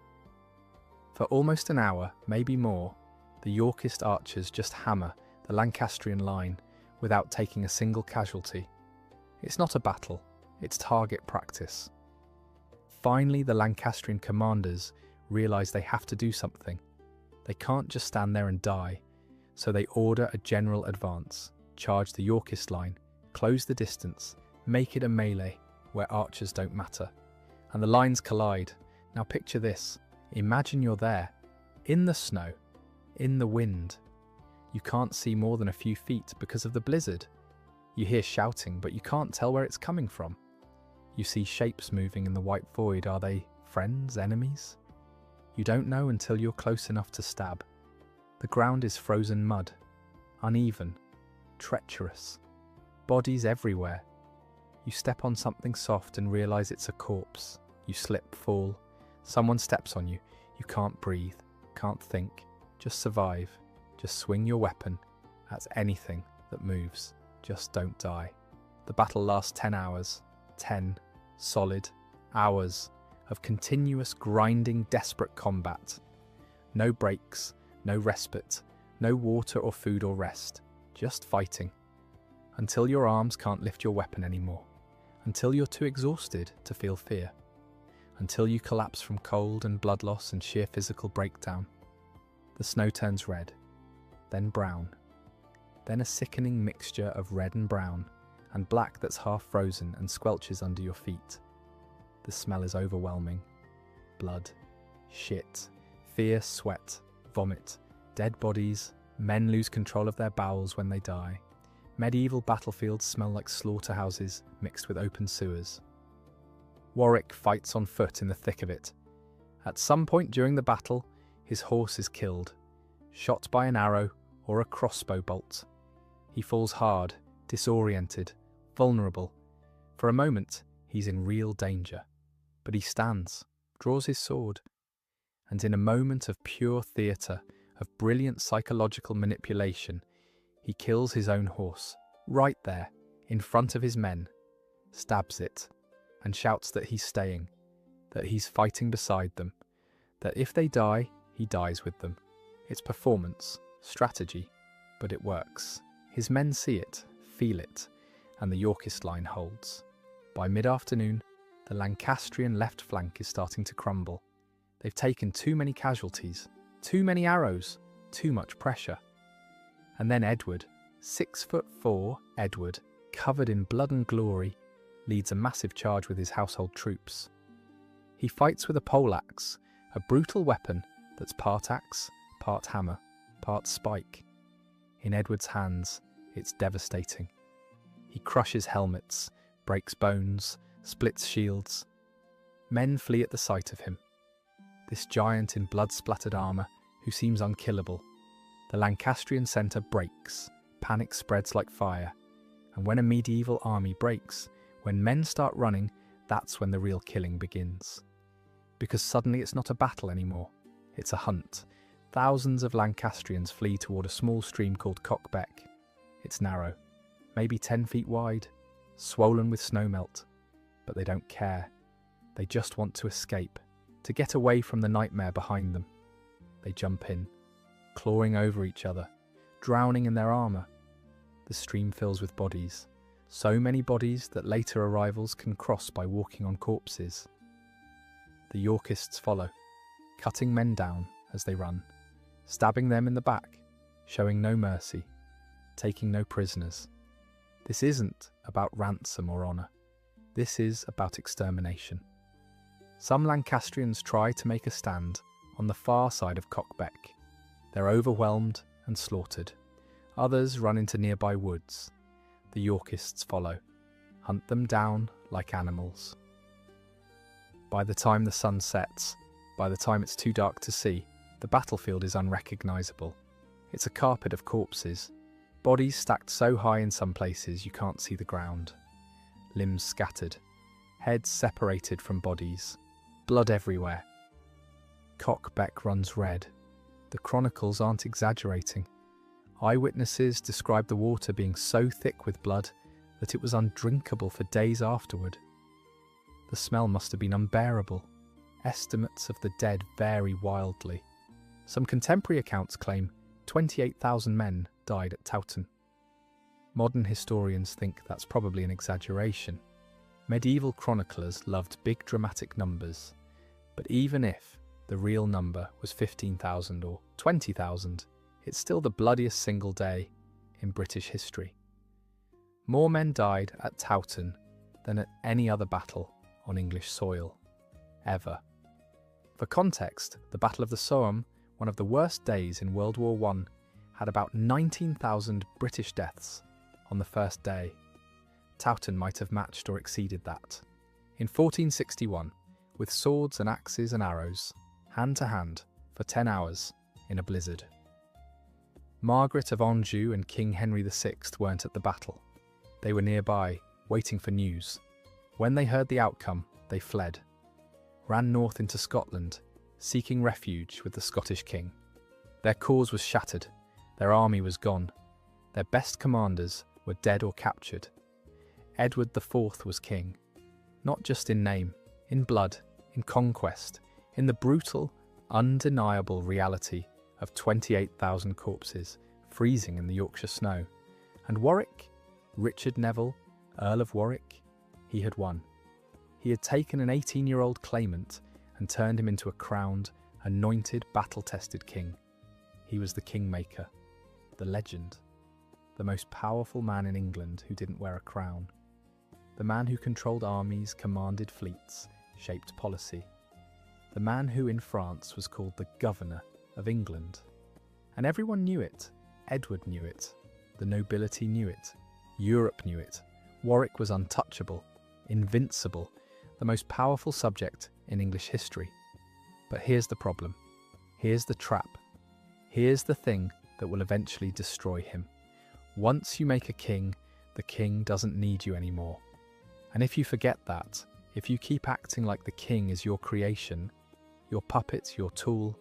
For almost an hour, maybe more, the Yorkist archers just hammer the Lancastrian line without taking a single casualty. It's not a battle, it's target practice. Finally, the Lancastrian commanders realise they have to do something. They can't just stand there and die, so they order a general advance, charge the Yorkist line, close the distance, make it a melee where archers don't matter. And the lines collide. Now picture this. Imagine you're there, in the snow, in the wind. You can't see more than a few feet because of the blizzard. You hear shouting, but you can't tell where it's coming from. You see shapes moving in the white void. Are they friends, enemies? You don't know until you're close enough to stab. The ground is frozen mud, uneven, treacherous. Bodies everywhere. You step on something soft and realize it's a corpse. You slip, fall. Someone steps on you. You can't breathe, can't think, just survive. Just swing your weapon at anything that moves. Just don't die. The battle lasts 10 hours. 10 solid hours of continuous, grinding, desperate combat. No breaks, no respite, no water or food or rest. Just fighting. Until your arms can't lift your weapon anymore. Until you're too exhausted to feel fear. Until you collapse from cold and blood loss and sheer physical breakdown. The snow turns red, then brown, then a sickening mixture of red and brown, and black that's half frozen and squelches under your feet. The smell is overwhelming. Blood, shit, fear, sweat, vomit, dead bodies, men lose control of their bowels when they die. Medieval battlefields smell like slaughterhouses mixed with open sewers. Warwick fights on foot in the thick of it. At some point during the battle, his horse is killed, shot by an arrow or a crossbow bolt. He falls hard, disoriented, vulnerable. For a moment, he's in real danger. But he stands, draws his sword, and in a moment of pure theatre, of brilliant psychological manipulation, he kills his own horse, right there, in front of his men, stabs it, and shouts that he's staying, that he's fighting beside them, that if they die, he dies with them. It's performance, strategy, but it works. His men see it, feel it, and the Yorkist line holds. By mid-afternoon, the Lancastrian left flank is starting to crumble. They've taken too many casualties, too many arrows, too much pressure. And then Edward, 6'4" Edward, covered in blood and glory, leads a massive charge with his household troops. He fights with a poleaxe, a brutal weapon that's part axe, part hammer, part spike. In Edward's hands, it's devastating. He crushes helmets, breaks bones, splits shields. Men flee at the sight of him. This giant in blood-splattered armour, who seems unkillable. The Lancastrian centre breaks, panic spreads like fire, and when a medieval army breaks, when men start running, that's when the real killing begins. Because suddenly it's not a battle anymore, it's a hunt. Thousands of Lancastrians flee toward a small stream called Cockbeck. It's narrow, maybe 10 feet wide, swollen with snowmelt, but they don't care. They just want to escape, to get away from the nightmare behind them. They jump in, clawing over each other, drowning in their armour. The stream fills with bodies, so many bodies that later arrivals can cross by walking on corpses. The Yorkists follow, cutting men down as they run, stabbing them in the back, showing no mercy, taking no prisoners. This isn't about ransom or honour. This is about extermination. Some Lancastrians try to make a stand on the far side of Cockbeck. They're overwhelmed and slaughtered. Others run into nearby woods. The Yorkists follow, hunt them down like animals. By the time the sun sets, by the time it's too dark to see, the battlefield is unrecognisable. It's a carpet of corpses, bodies stacked so high in some places you can't see the ground. Limbs scattered, heads separated from bodies, blood everywhere. Cockbeck runs red. The chronicles aren't exaggerating. Eyewitnesses describe the water being so thick with blood that it was undrinkable for days afterward. The smell must have been unbearable. Estimates of the dead vary wildly. Some contemporary accounts claim 28,000 men died at Towton. Modern historians think that's probably an exaggeration. Medieval chroniclers loved big dramatic numbers, but even if the real number was 15,000 or 20,000, it's still the bloodiest single day in British history. More men died at Towton than at any other battle on English soil, ever. For context, the Battle of the Somme, one of the worst days in World War I, had about 19,000 British deaths on the first day. Towton might have matched or exceeded that. In 1461, with swords and axes and arrows, hand to hand, for 10 hours, in a blizzard. Margaret of Anjou and King Henry VI weren't at the battle. They were nearby, waiting for news. When they heard the outcome, they fled, ran north into Scotland, seeking refuge with the Scottish king. Their cause was shattered, their army was gone, their best commanders were dead or captured. Edward IV was king, not just in name, in blood, in conquest, in the brutal, undeniable reality of 28,000 corpses freezing in the Yorkshire snow. And Warwick, Richard Neville, Earl of Warwick, he had won. He had taken an 18-year-old claimant and turned him into a crowned, anointed, battle-tested king. He was the Kingmaker, the legend, the most powerful man in England who didn't wear a crown, the man who controlled armies, commanded fleets, shaped policy, the man who in France was called the Governor of England. And everyone knew it. Edward knew it. The nobility knew it. Europe knew it. Warwick was untouchable, invincible, the most powerful subject in English history. But here's the problem. Here's the trap. Here's the thing that will eventually destroy him. Once you make a king, the king doesn't need you anymore. And if you forget that, if you keep acting like the king is your creation, your puppet, your tool,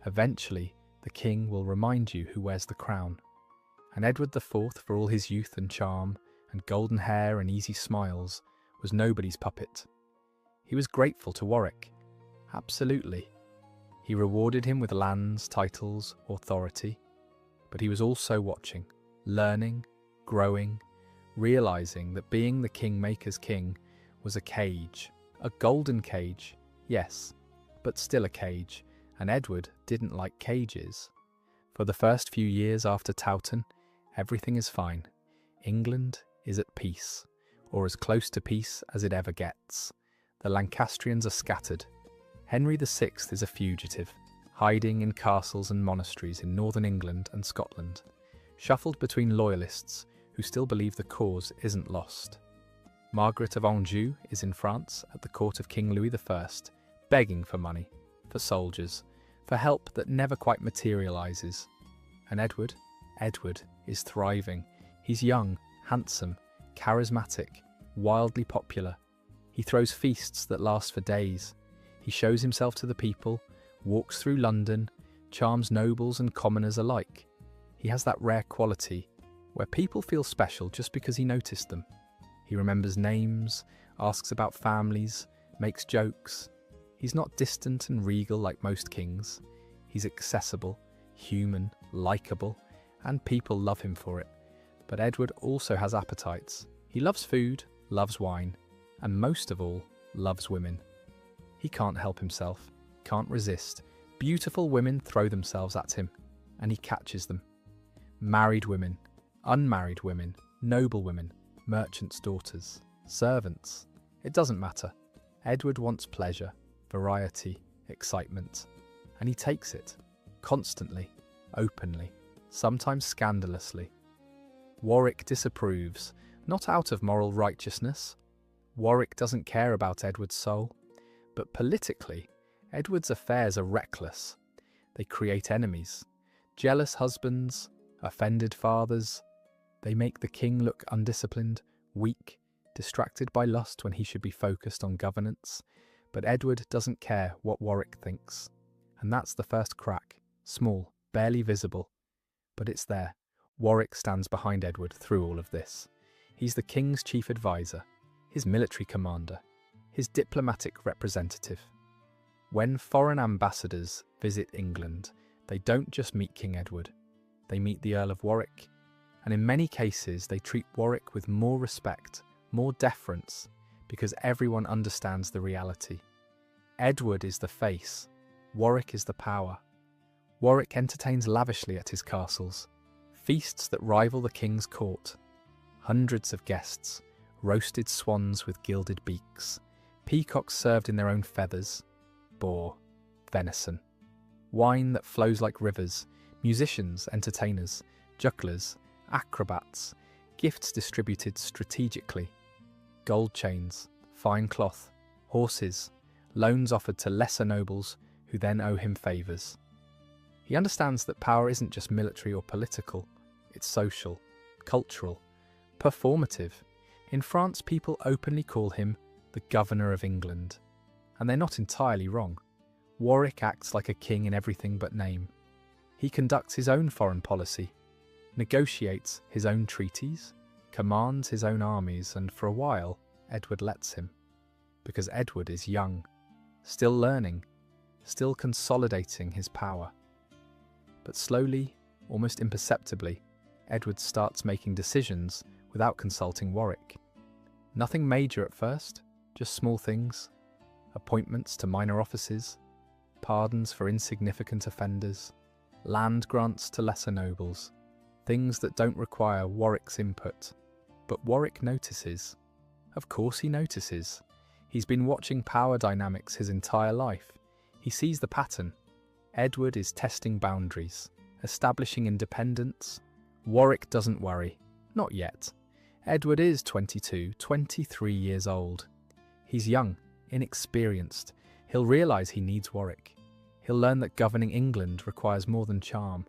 eventually the king will remind you who wears the crown. And Edward IV, for all his youth and charm, and golden hair and easy smiles, was nobody's puppet. He was grateful to Warwick. Absolutely. He rewarded him with lands, titles, authority. But he was also watching, learning, growing, realizing that being the Kingmaker's king was a cage, a golden cage, yes, but still a cage, and Edward didn't like cages. For the first few years after Towton, everything is fine. England is at peace, or as close to peace as it ever gets. The Lancastrians are scattered. Henry VI is a fugitive, hiding in castles and monasteries in northern England and Scotland, shuffled between loyalists who still believe the cause isn't lost. Margaret of Anjou is in France at the court of King Louis I, begging for money, for soldiers, for help that never quite materialises. And Edward is thriving. He's young, handsome, charismatic, wildly popular. He throws feasts that last for days. He shows himself to the people, walks through London, charms nobles and commoners alike. He has that rare quality where people feel special just because he noticed them. He remembers names, asks about families, makes jokes. He's not distant and regal like most kings. He's accessible, human, likeable, and people love him for it. But Edward also has appetites. He loves food, loves wine, and most of all, loves women. He can't help himself, can't resist. Beautiful women throw themselves at him, and he catches them. Married women, unmarried women, noble women, merchants' daughters, servants. It doesn't matter. Edward wants pleasure, variety, excitement, and he takes it, constantly, openly, sometimes scandalously. Warwick disapproves, not out of moral righteousness. Warwick doesn't care about Edward's soul, but politically, Edward's affairs are reckless. They create enemies, jealous husbands, offended fathers. They make the king look undisciplined, weak, distracted by lust when he should be focused on governance. But Edward doesn't care what Warwick thinks. And that's the first crack, small, barely visible. But it's there. Warwick stands behind Edward through all of this. He's the king's chief advisor, his military commander, his diplomatic representative. When foreign ambassadors visit England, they don't just meet King Edward. They meet the Earl of Warwick, and in many cases they treat Warwick with more respect, more deference, because everyone understands the reality. Edward is the face, Warwick is the power. Warwick entertains lavishly at his castles, feasts that rival the king's court. Hundreds of guests, roasted swans with gilded beaks, peacocks served in their own feathers, boar, venison, wine that flows like rivers, musicians, entertainers, jugglers, acrobats, gifts distributed strategically, gold chains, fine cloth, horses, loans offered to lesser nobles who then owe him favours. He understands that power isn't just military or political, it's social, cultural, performative. In France, people openly call him the Governor of England. And they're not entirely wrong. Warwick acts like a king in everything but name. He conducts his own foreign policy, negotiates his own treaties, commands his own armies, and for a while, Edward lets him. Because Edward is young, still learning, still consolidating his power. But slowly, almost imperceptibly, Edward starts making decisions without consulting Warwick. Nothing major at first, just small things. Appointments to minor offices, pardons for insignificant offenders, land grants to lesser nobles, things that don't require Warwick's input. But Warwick notices. Of course he notices. He's been watching power dynamics his entire life. He sees the pattern. Edward is testing boundaries, establishing independence. Warwick doesn't worry. Not yet. Edward is 22, 23 years old. He's young, inexperienced. He'll realise he needs Warwick. He'll learn that governing England requires more than charm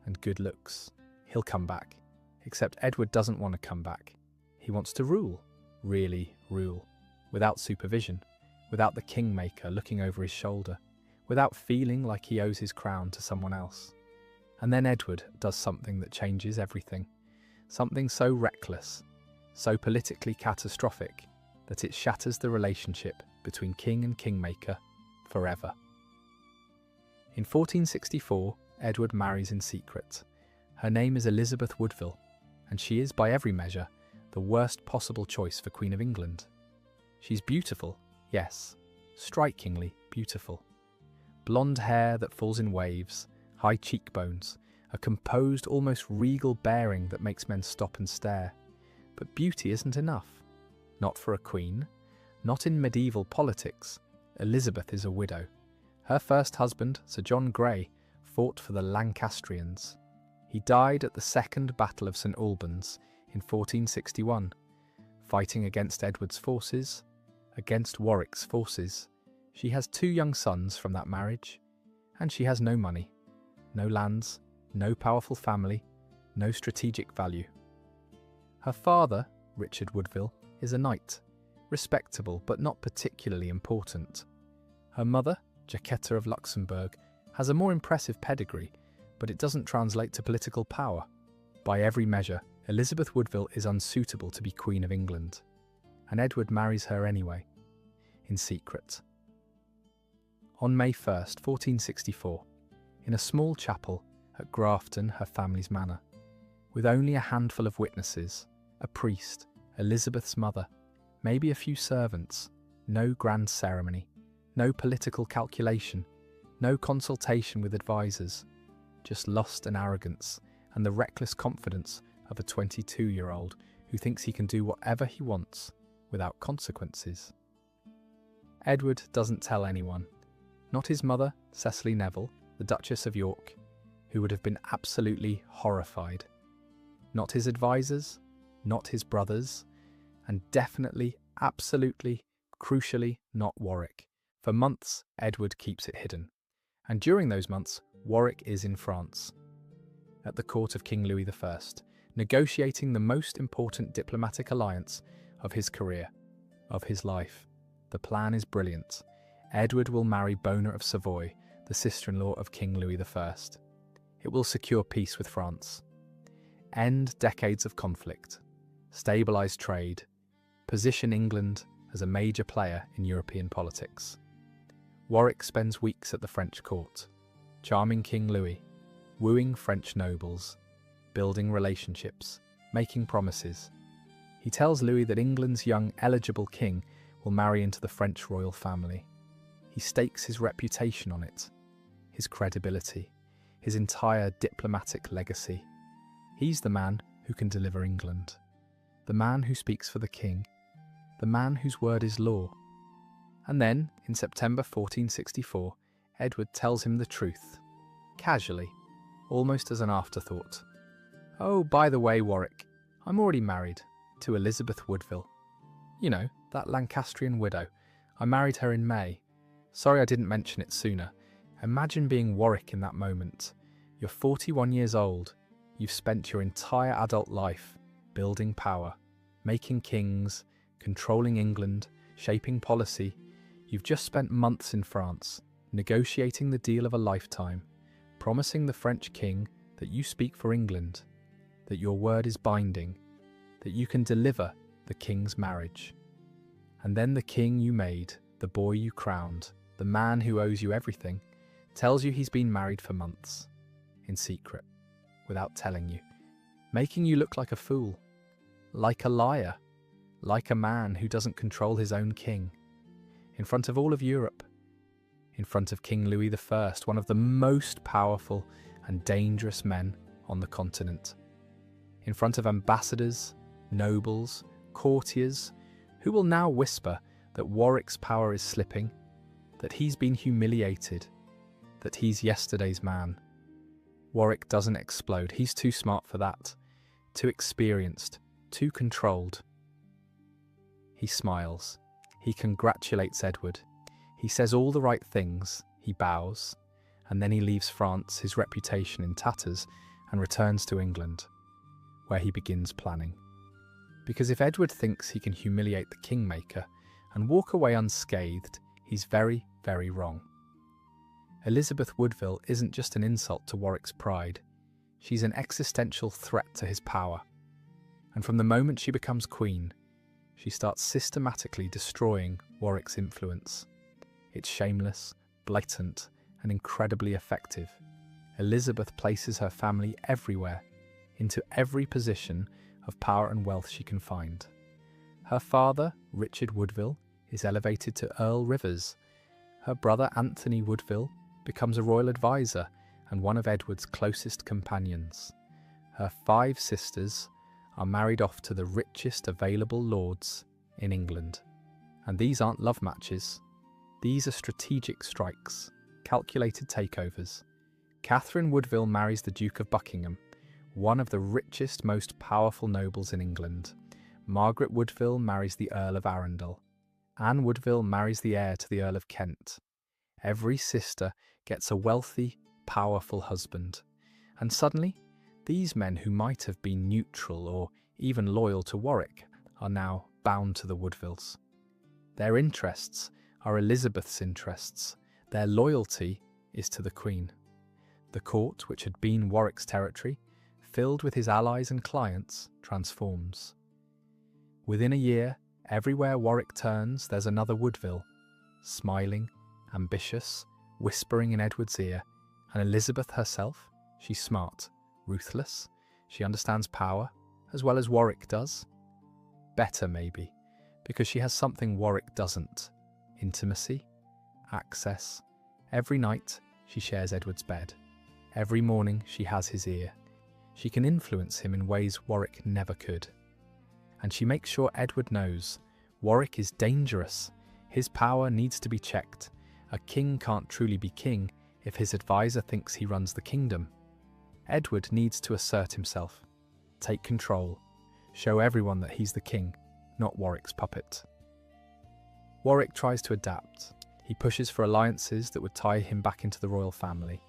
and good looks. He'll come back. Except Edward doesn't want to come back. He wants to rule, really rule, without supervision, without the Kingmaker looking over his shoulder, without feeling like he owes his crown to someone else. And then Edward does something that changes everything. Something so reckless, so politically catastrophic, that it shatters the relationship between king and kingmaker forever. In 1464, Edward marries in secret. Her name is Elizabeth Woodville, and she is, by every measure, the worst possible choice for Queen of England. She's beautiful, yes, strikingly beautiful. Blonde hair that falls in waves, high cheekbones, a composed, almost regal bearing that makes men stop and stare. But beauty isn't enough. Not for a queen. Not in medieval politics. Elizabeth is a widow. Her first husband, Sir John Grey, fought for the Lancastrians. He died at the Second Battle of St Albans in 1461, fighting against Edward's forces, against Warwick's forces. She has 2 young sons from that marriage, and she has no money, no lands, no powerful family, no strategic value. Her father, Richard Woodville, is a knight, respectable but not particularly important. Her mother, Jacquetta of Luxembourg, has a more impressive pedigree, but it doesn't translate to political power. By every measure, Elizabeth Woodville is unsuitable to be Queen of England, and Edward marries her anyway, in secret. On May 1st, 1464, in a small chapel at Grafton, her family's manor, with only a handful of witnesses, a priest, Elizabeth's mother, maybe a few servants, no grand ceremony, no political calculation, no consultation with advisors, just lust and arrogance and the reckless confidence of a 22-year-old who thinks he can do whatever he wants without consequences. Edward doesn't tell anyone, not his mother, Cecily Neville, the Duchess of York, who would have been absolutely horrified, not his advisors, not his brothers, and definitely, absolutely, crucially not Warwick. For months, Edward keeps it hidden, and during those months, Warwick is in France, at the court of King Louis I, negotiating the most important diplomatic alliance of his career, of his life. The plan is brilliant. Edward will marry Bona of Savoy, the sister-in-law of King Louis I. It will secure peace with France, end decades of conflict, stabilise trade, position England as a major player in European politics. Warwick spends weeks at the French court, charming King Louis, wooing French nobles, building relationships, making promises. He tells Louis that England's young, eligible king will marry into the French royal family. He stakes his reputation on it, his credibility, his entire diplomatic legacy. He's the man who can deliver England, the man who speaks for the king, the man whose word is law. And then, in September 1464, Edward tells him the truth, casually, almost as an afterthought. Oh, by the way, Warwick, I'm already married to Elizabeth Woodville. You know, that Lancastrian widow. I married her in May. Sorry I didn't mention it sooner. Imagine being Warwick in that moment. You're 41 years old. You've spent your entire adult life building power, making kings, controlling England, shaping policy. You've just spent months in France, negotiating the deal of a lifetime, promising the French king that you speak for England, that your word is binding, that you can deliver the king's marriage. And then the king you made, the boy you crowned, the man who owes you everything, tells you he's been married for months, in secret, without telling you, making you look like a fool, like a liar, like a man who doesn't control his own king, in front of all of Europe, in front of King Louis I, one of the most powerful and dangerous men on the continent, in front of ambassadors, nobles, courtiers, who will now whisper that Warwick's power is slipping, that he's been humiliated, that he's yesterday's man. Warwick doesn't explode. He's too smart for that, too experienced, too controlled. He smiles. He congratulates Edward. He says all the right things. He bows. And then he leaves France, his reputation in tatters, and returns to England, where he begins planning. Because if Edward thinks he can humiliate the Kingmaker and walk away unscathed, he's very, very wrong. Elizabeth Woodville isn't just an insult to Warwick's pride. She's an existential threat to his power. And from the moment she becomes queen, she starts systematically destroying Warwick's influence. It's shameless, blatant, and incredibly effective. Elizabeth places her family everywhere, into every position of power and wealth she can find. Her father, Richard Woodville, is elevated to Earl Rivers. Her brother, Anthony Woodville, becomes a royal advisor and one of Edward's closest companions. Her 5 sisters are married off to the richest available lords in England. And these aren't love matches. These are strategic strikes, calculated takeovers. Catherine Woodville marries the Duke of Buckingham, one of the richest, most powerful nobles in England. Margaret Woodville marries the Earl of Arundel. Anne Woodville marries the heir to the Earl of Kent. Every sister gets a wealthy, powerful husband. And suddenly, these men who might have been neutral or even loyal to Warwick are now bound to the Woodvilles. Their interests are Elizabeth's interests. Their loyalty is to the Queen. The court, which had been Warwick's territory, filled with his allies and clients, transforms. Within a year, everywhere Warwick turns, there's another Woodville, smiling, ambitious, whispering in Edward's ear. And Elizabeth herself, she's smart, ruthless, she understands power, as well as Warwick does. Better, maybe, because she has something Warwick doesn't: intimacy, access. Every night, she shares Edward's bed. Every morning, she has his ear. She can influence him in ways Warwick never could. And she makes sure Edward knows Warwick is dangerous. His power needs to be checked. A king can't truly be king if his advisor thinks he runs the kingdom. Edward needs to assert himself, take control, show everyone that he's the king, not Warwick's puppet. Warwick tries to adapt. He pushes for alliances that would tie him back into the royal family.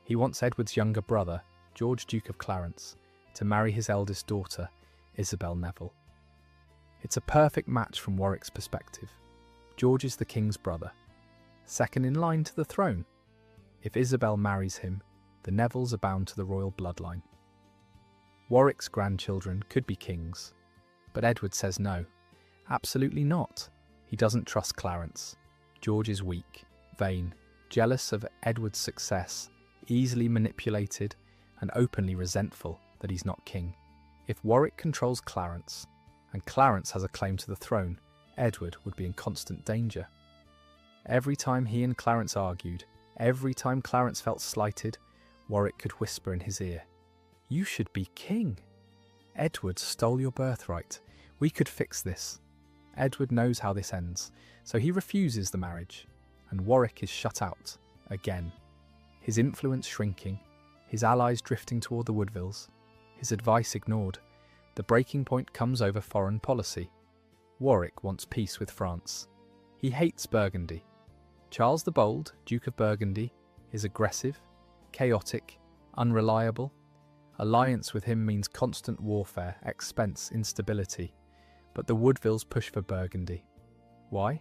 He wants Edward's younger brother, George, Duke of Clarence, to marry his eldest daughter, Isabel Neville. It's a perfect match from Warwick's perspective. George is the king's brother, second in line to the throne. If Isabel marries him, the Nevilles are bound to the royal bloodline. Warwick's grandchildren could be kings, but Edward says no, absolutely not. He doesn't trust Clarence. George is weak, vain, jealous of Edward's success, easily manipulated, and openly resentful that he's not king. If Warwick controls Clarence, and Clarence has a claim to the throne, Edward would be in constant danger. Every time he and Clarence argued, every time Clarence felt slighted, Warwick could whisper in his ear, "You should be king. Edward stole your birthright. We could fix this." Edward knows how this ends, so he refuses the marriage, and Warwick is shut out, again. His influence shrinking, his allies drifting toward the Woodvilles, his advice ignored. The breaking point comes over foreign policy. Warwick wants peace with France. He hates Burgundy. Charles the Bold, Duke of Burgundy, is aggressive, chaotic, unreliable, Alliance with him means constant warfare, expense, instability. But the Woodvilles push for Burgundy. Why?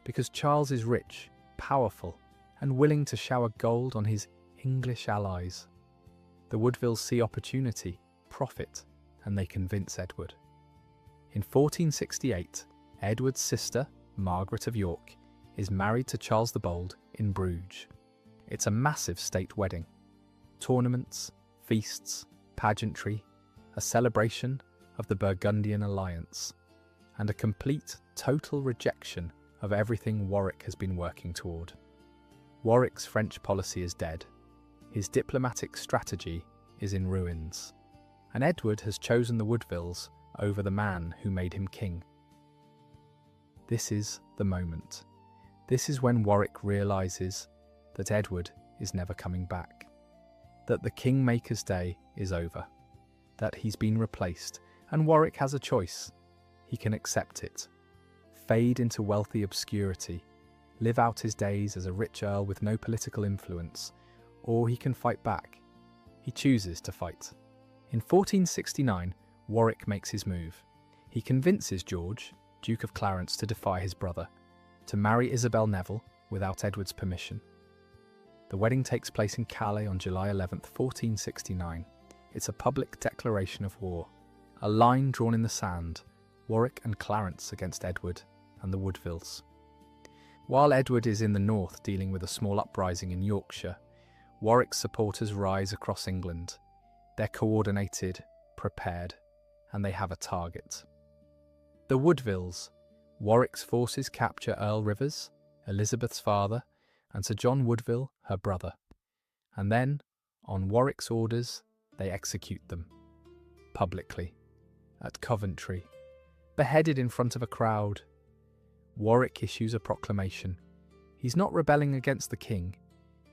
Because Charles is rich, powerful, and willing to shower gold on his English allies. The Woodvilles see opportunity, profit, and they convince Edward. In 1468, Edward's sister, Margaret of York, is married to Charles the Bold in Bruges. It's a massive state wedding. Tournaments, feasts, pageantry, a celebration of the Burgundian alliance, and a complete, total rejection of everything Warwick has been working toward. Warwick's French policy is dead. His diplomatic strategy is in ruins. And Edward has chosen the Woodvilles over the man who made him king. This is the moment. This is when Warwick realises that Edward is never coming back. That the Kingmaker's day is over. That he's been replaced, and Warwick has a choice. He can accept it, fade into wealthy obscurity, live out his days as a rich earl with no political influence, or he can fight back. He chooses to fight. In 1469, Warwick makes his move. He convinces George, Duke of Clarence, to defy his brother, to marry Isabel Neville without Edward's permission. The wedding takes place in Calais on July 11, 1469. It's a public declaration of war, a line drawn in the sand, Warwick and Clarence against Edward and the Woodvilles. While Edward is in the north dealing with a small uprising in Yorkshire, Warwick's supporters rise across England. They're coordinated, prepared, and they have a target. The Woodvilles. Warwick's forces capture Earl Rivers, Elizabeth's father, and Sir John Woodville, her brother. And then, on Warwick's orders, they execute them. Publicly. At Coventry. Beheaded in front of a crowd. Warwick issues a proclamation. He's not rebelling against the king.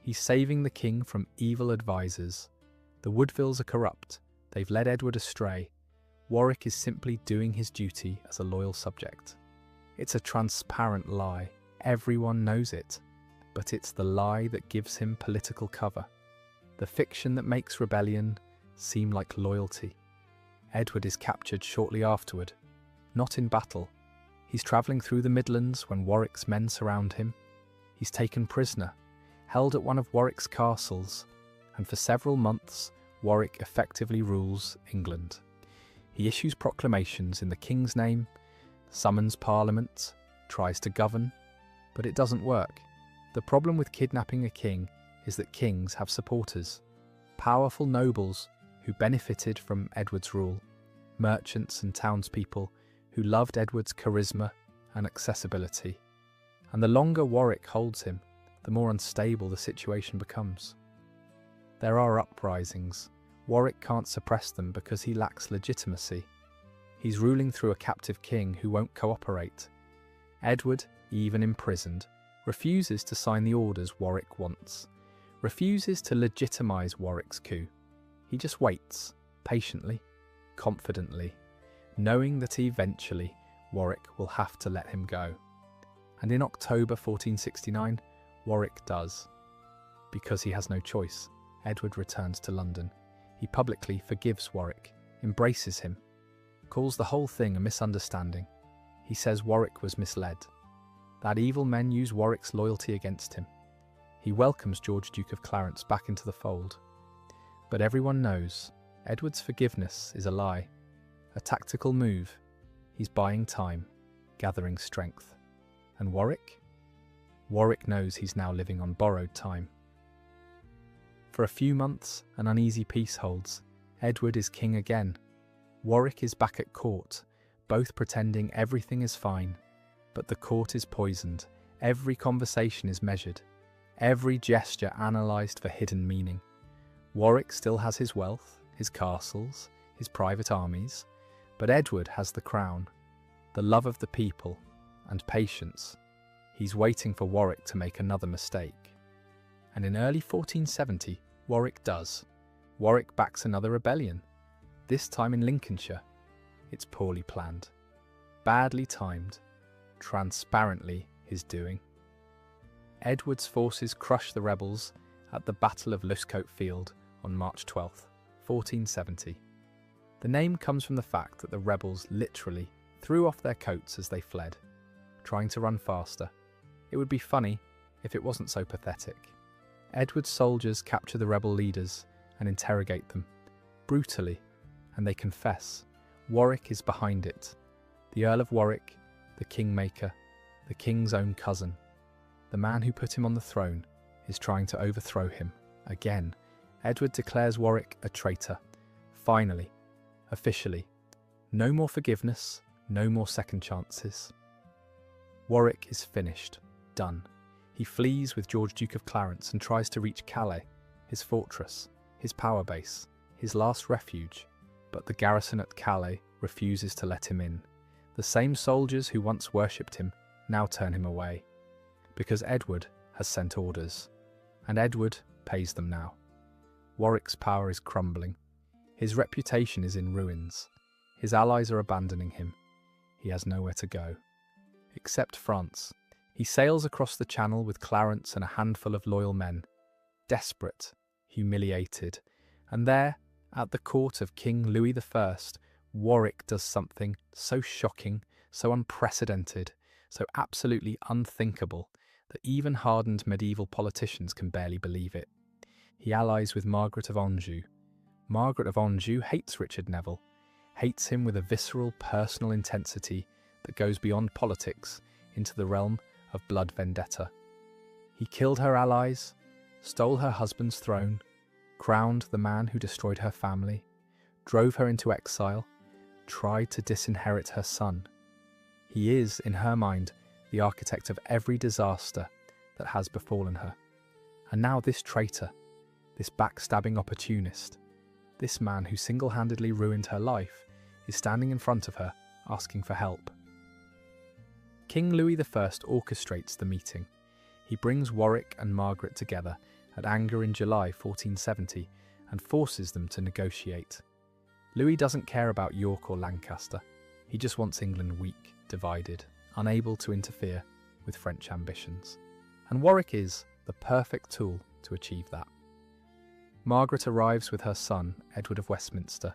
He's saving the king from evil advisors. The Woodvilles are corrupt. They've led Edward astray. Warwick is simply doing his duty as a loyal subject. It's a transparent lie. Everyone knows it. But it's the lie that gives him political cover. The fiction that makes rebellion seem like loyalty. Edward is captured shortly afterward. Not in battle. He's travelling through the Midlands when Warwick's men surround him. He's taken prisoner, held at one of Warwick's castles, and for several months Warwick effectively rules England. He issues proclamations in the king's name, summons parliament, tries to govern, but it doesn't work. The problem with kidnapping a king is that kings have supporters, powerful nobles who benefited from Edward's rule, merchants and townspeople who loved Edward's charisma and accessibility. And the longer Warwick holds him, the more unstable the situation becomes. There are uprisings. Warwick can't suppress them because he lacks legitimacy. He's ruling through a captive king who won't cooperate. Edward, even imprisoned, refuses to sign the orders Warwick wants, refuses to legitimise Warwick's coup. He just waits, patiently, confidently, knowing that eventually Warwick will have to let him go. And in October 1469, Warwick does. Because he has no choice, Edward returns to London. He publicly forgives Warwick, embraces him, calls the whole thing a misunderstanding. He says Warwick was misled, that evil men use Warwick's loyalty against him. He welcomes George, Duke of Clarence, back into the fold. But everyone knows Edward's forgiveness is a lie, a tactical move. He's buying time, gathering strength. And Warwick? Warwick knows he's now living on borrowed time. For a few months, an uneasy peace holds. Edward is king again. Warwick is back at court, both pretending everything is fine. But the court is poisoned. Every conversation is measured. Every gesture analysed for hidden meaning. Warwick still has his wealth, his castles, his private armies, but Edward has the crown, the love of the people, and patience. He's waiting for Warwick to make another mistake. And in early 1470, Warwick does. Warwick backs another rebellion, this time in Lincolnshire. It's poorly planned, badly timed, transparently his doing. Edward's forces crush the rebels at the Battle of Luscote Field on March 12, 1470. The name comes from the fact that the rebels literally threw off their coats as they fled, trying to run faster. It would be funny if it wasn't so pathetic. Edward's soldiers capture the rebel leaders and interrogate them, brutally, and they confess. Warwick is behind it. The Earl of Warwick, the Kingmaker, the king's own cousin. The man who put him on the throne is trying to overthrow him. Again, Edward declares Warwick a traitor. Finally, officially. No more forgiveness, no more second chances. Warwick is finished, done. He flees with George, Duke of Clarence, and tries to reach Calais, his fortress, his power base, his last refuge. But the garrison at Calais refuses to let him in. The same soldiers who once worshipped him now turn him away, because Edward has sent orders, and Edward pays them now. Warwick's power is crumbling. His reputation is in ruins. His allies are abandoning him. He has nowhere to go. Except France. He sails across the Channel with Clarence and a handful of loyal men, desperate, humiliated, and there, at the court of King Louis I, Warwick does something so shocking, so unprecedented, so absolutely unthinkable that even hardened medieval politicians can barely believe it. He allies with Margaret of Anjou. Margaret of Anjou hates Richard Neville, hates him with a visceral personal intensity that goes beyond politics into the realm of blood vendetta. He killed her allies, stole her husband's throne, crowned the man who destroyed her family, drove her into exile, tried to disinherit her son. He is, in her mind, the architect of every disaster that has befallen her. And now this traitor, this backstabbing opportunist, this man who single-handedly ruined her life, is standing in front of her, asking for help. King Louis I orchestrates the meeting. He brings Warwick and Margaret together at Angers in July 1470 and forces them to negotiate. Louis doesn't care about York or Lancaster. He just wants England weak, divided, unable to interfere with French ambitions. And Warwick is the perfect tool to achieve that. Margaret arrives with her son, Edward of Westminster,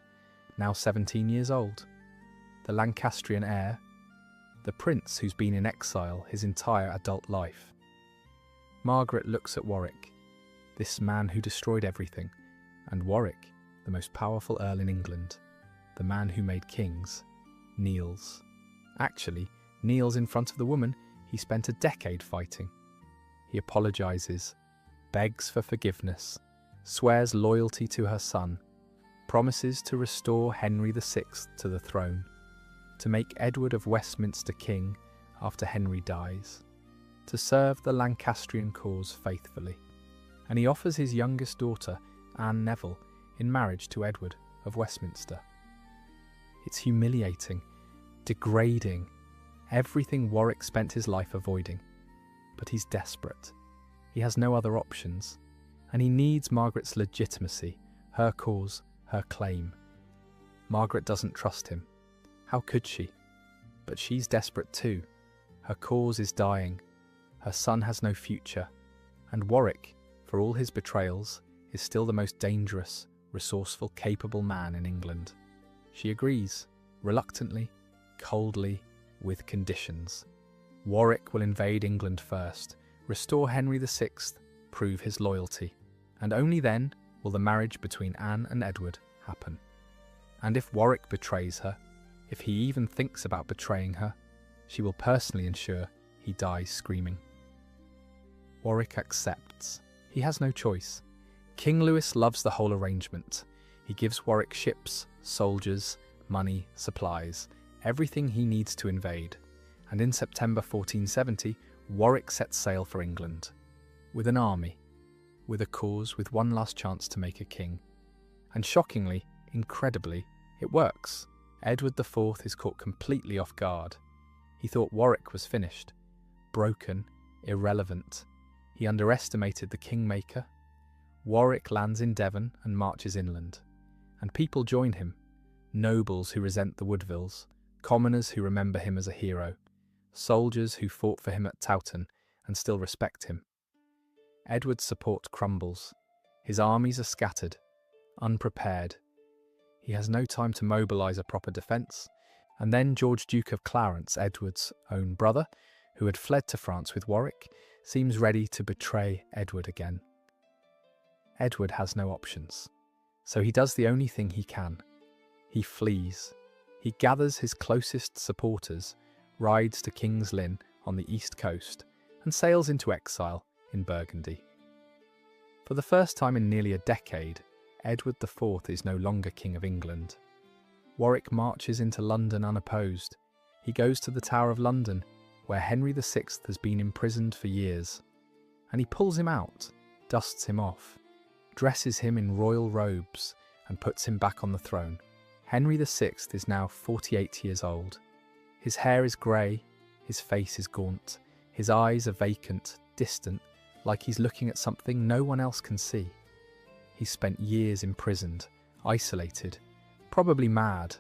now 17 years old, the Lancastrian heir, the prince who's been in exile his entire adult life. Margaret looks at Warwick, this man who destroyed everything, and Warwick, the most powerful earl in England, the man who made kings, kneels. Actually, kneels in front of the woman he spent a decade fighting. He apologises, begs for forgiveness, swears loyalty to her son, promises to restore Henry VI to the throne, to make Edward of Westminster king after Henry dies, to serve the Lancastrian cause faithfully. And he offers his youngest daughter, Anne Neville, in marriage to Edward of Westminster. It's humiliating, degrading, everything Warwick spent his life avoiding. But he's desperate. He has no other options. And he needs Margaret's legitimacy, her cause, her claim. Margaret doesn't trust him. How could she? But she's desperate too. Her cause is dying. Her son has no future. And Warwick, for all his betrayals, is still the most dangerous, resourceful, capable man in England. She agrees, reluctantly, coldly, with conditions. Warwick will invade England first, restore Henry VI, prove his loyalty, and only then will the marriage between Anne and Edward happen. And if Warwick betrays her, if he even thinks about betraying her, she will personally ensure he dies screaming. Warwick accepts. He has no choice. King Louis loves the whole arrangement. He gives Warwick ships, soldiers, money, supplies, everything he needs to invade. And in September 1470, Warwick sets sail for England. With an army, with a cause, with one last chance to make a king. And shockingly, incredibly, it works. Edward IV is caught completely off guard. He thought Warwick was finished, broken, irrelevant. He underestimated the Kingmaker. Warwick lands in Devon and marches inland. And people join him. Nobles who resent the Woodvilles, commoners who remember him as a hero, soldiers who fought for him at Towton and still respect him. Edward's support crumbles. His armies are scattered, unprepared, He has no time to mobilise a proper defence. And then George, Duke of Clarence, Edward's own brother, who had fled to France with Warwick, seems ready to betray Edward again. Edward has no options, so he does the only thing he can. He flees. He gathers his closest supporters, rides to King's Lynn on the east coast, and sails into exile in Burgundy. For the first time in nearly a decade, Edward IV is no longer King of England. Warwick marches into London unopposed. He goes to the Tower of London, where Henry VI has been imprisoned for years. And he pulls him out, dusts him off, dresses him in royal robes, and puts him back on the throne. Henry VI is now 48 years old. His hair is grey, his face is gaunt, his eyes are vacant, distant, like he's looking at something no one else can see. He's spent years imprisoned, isolated, probably mad,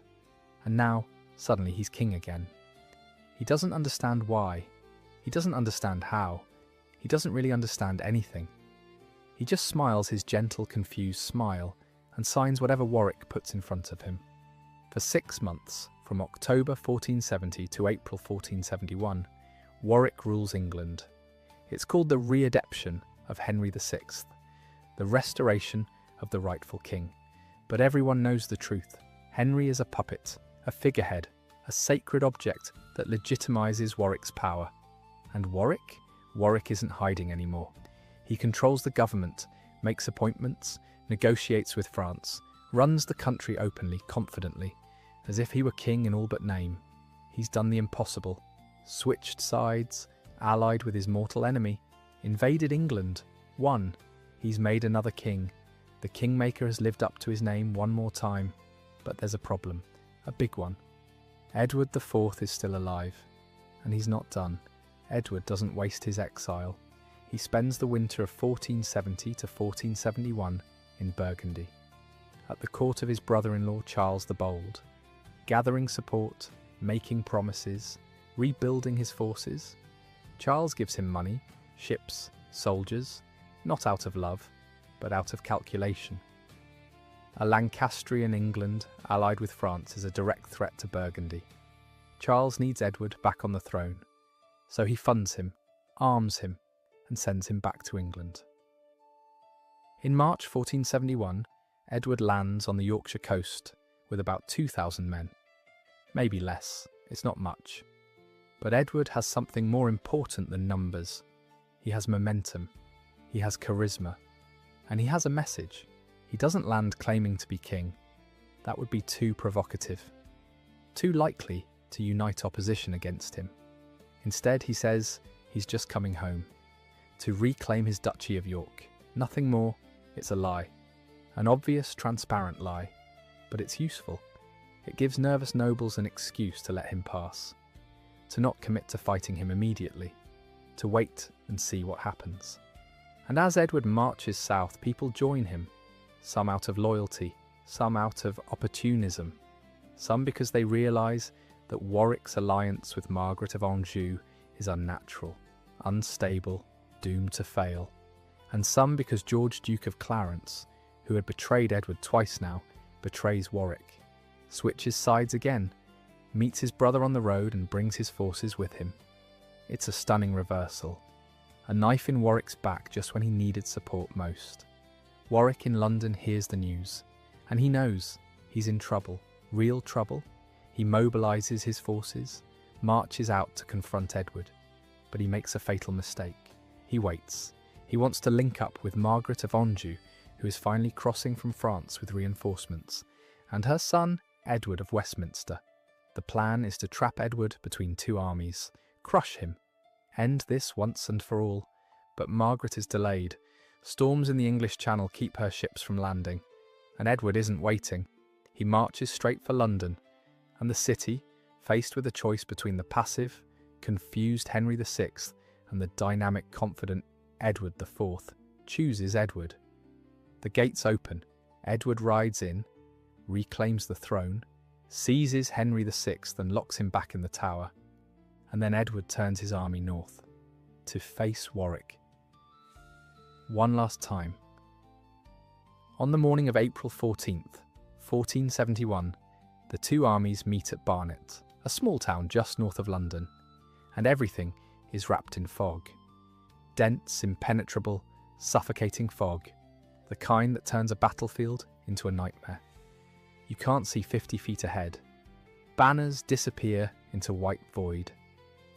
and now, suddenly he's king again. He doesn't understand why. He doesn't understand how. He doesn't really understand anything. He just smiles his gentle, confused smile and signs whatever Warwick puts in front of him. For 6 months, from October 1470 to April 1471, Warwick rules England. It's called the readeption of Henry VI, the restoration of the rightful king. But everyone knows the truth. Henry is a puppet, a figurehead, a sacred object that legitimizes Warwick's power. And Warwick isn't hiding anymore. He controls the government, makes appointments, negotiates with France, runs the country openly, confidently, as if he were king in all but name. He's done the impossible, switched sides, allied with his mortal enemy, invaded England, won. He's made another king. The Kingmaker has lived up to his name one more time. But there's a problem, a big one. Edward IV is still alive, and he's not done. Edward doesn't waste his exile. He spends the winter of 1470 to 1471 in Burgundy, at the court of his brother-in-law Charles the Bold, gathering support, making promises, rebuilding his forces. Charles gives him money, ships, soldiers, not out of love, but out of calculation. A Lancastrian England allied with France is a direct threat to Burgundy. Charles needs Edward back on the throne, so he funds him, arms him, and sends him back to England. In March 1471, Edward lands on the Yorkshire coast with about 2,000 men. Maybe less, it's not much. But Edward has something more important than numbers. He has momentum, he has charisma, and he has a message. He doesn't land claiming to be king. That would be too provocative, too likely to unite opposition against him. Instead, he says he's just coming home, to reclaim his Duchy of York. Nothing more, it's a lie. An obvious, transparent lie, but it's useful. It gives nervous nobles an excuse to let him pass, to not commit to fighting him immediately, to wait and see what happens. And as Edward marches south, people join him, some out of loyalty, some out of opportunism, some because they realise that Warwick's alliance with Margaret of Anjou is unnatural, unstable, doomed to fail, and some because George, Duke of Clarence, who had betrayed Edward twice now, betrays Warwick, switches sides again, meets his brother on the road and brings his forces with him. It's a stunning reversal, a knife in Warwick's back just when he needed support most. Warwick in London hears the news, and he knows he's in trouble, real trouble. He mobilises his forces, marches out to confront Edward, but he makes a fatal mistake. He waits. He wants to link up with Margaret of Anjou, who is finally crossing from France with reinforcements, and her son, Edward of Westminster. The plan is to trap Edward between two armies, crush him, end this once and for all. But Margaret is delayed. Storms in the English Channel keep her ships from landing, and Edward isn't waiting. He marches straight for London, and the city, faced with a choice between the passive, confused Henry VI and the dynamic, confident Edward IV, chooses Edward. The gates open, Edward rides in, reclaims the throne, seizes Henry VI and locks him back in the tower, and then Edward turns his army north, to face Warwick. One last time. On the morning of April 14th, 1471, the two armies meet at Barnet, a small town just north of London, and everything is wrapped in fog. Dense, impenetrable, suffocating fog, the kind that turns a battlefield into a nightmare. You can't see 50 feet ahead. Banners disappear into white void.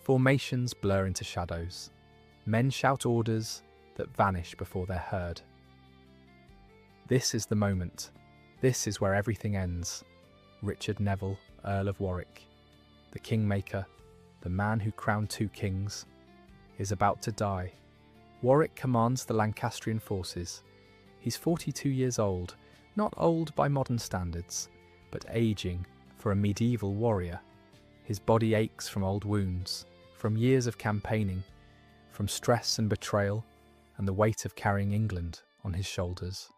Formations blur into shadows. Men shout orders that vanish before they're heard. This is the moment. This is where everything ends. Richard Neville, Earl of Warwick, the Kingmaker, the man who crowned two kings, is about to die. Warwick commands the Lancastrian forces. He's 42 years old, not old by modern standards, but aging for a medieval warrior. His body aches from old wounds, from years of campaigning, from stress and betrayal, and the weight of carrying England on his shoulders.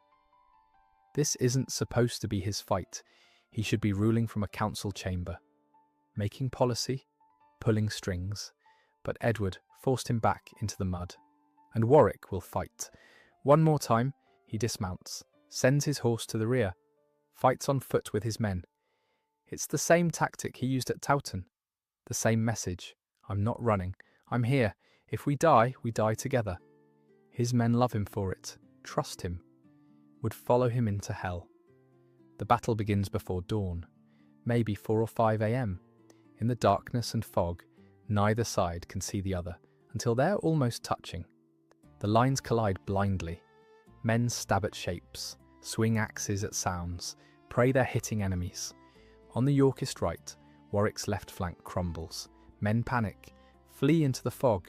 This isn't supposed to be his fight. He should be ruling from a council chamber, making policy, pulling strings, but Edward forced him back into the mud. And Warwick will fight. One more time, he dismounts, sends his horse to the rear, fights on foot with his men. It's the same tactic he used at Towton, the same message. I'm not running, I'm here. If we die together. His men love him for it, trust him, would follow him into hell. The battle begins before dawn, maybe 4 or 5 a.m. In the darkness and fog, neither side can see the other until they're almost touching. The lines collide blindly. Men stab at shapes, swing axes at sounds, pray they're hitting enemies. On the Yorkist right, Warwick's left flank crumbles. Men panic, flee into the fog.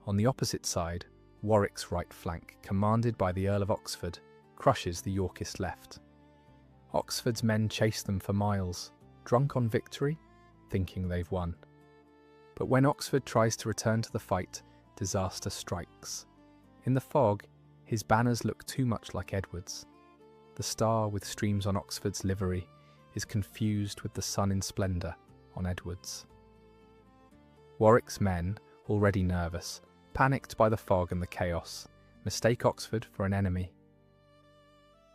On the opposite side, Warwick's right flank, commanded by the Earl of Oxford, crushes the Yorkist left. Oxford's men chase them for miles, drunk on victory, thinking they've won. But when Oxford tries to return to the fight, disaster strikes. In the fog, his banners look too much like Edward's. The star with streams on Oxford's livery is confused with the sun in splendour on Edward's. Warwick's men, already nervous, panicked by the fog and the chaos, mistake Oxford for an enemy.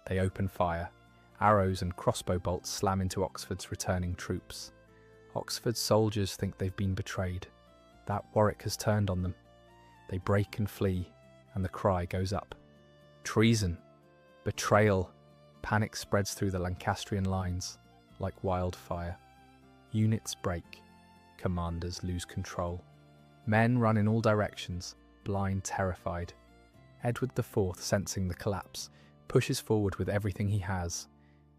They open fire. Arrows and crossbow bolts slam into Oxford's returning troops. Oxford's soldiers think they've been betrayed, that Warwick has turned on them. They break and flee, and the cry goes up. Treason! Betrayal! Panic spreads through the Lancastrian lines like wildfire. Units break. Commanders lose control. Men run in all directions, blind, terrified. Edward IV, sensing the collapse, pushes forward with everything he has.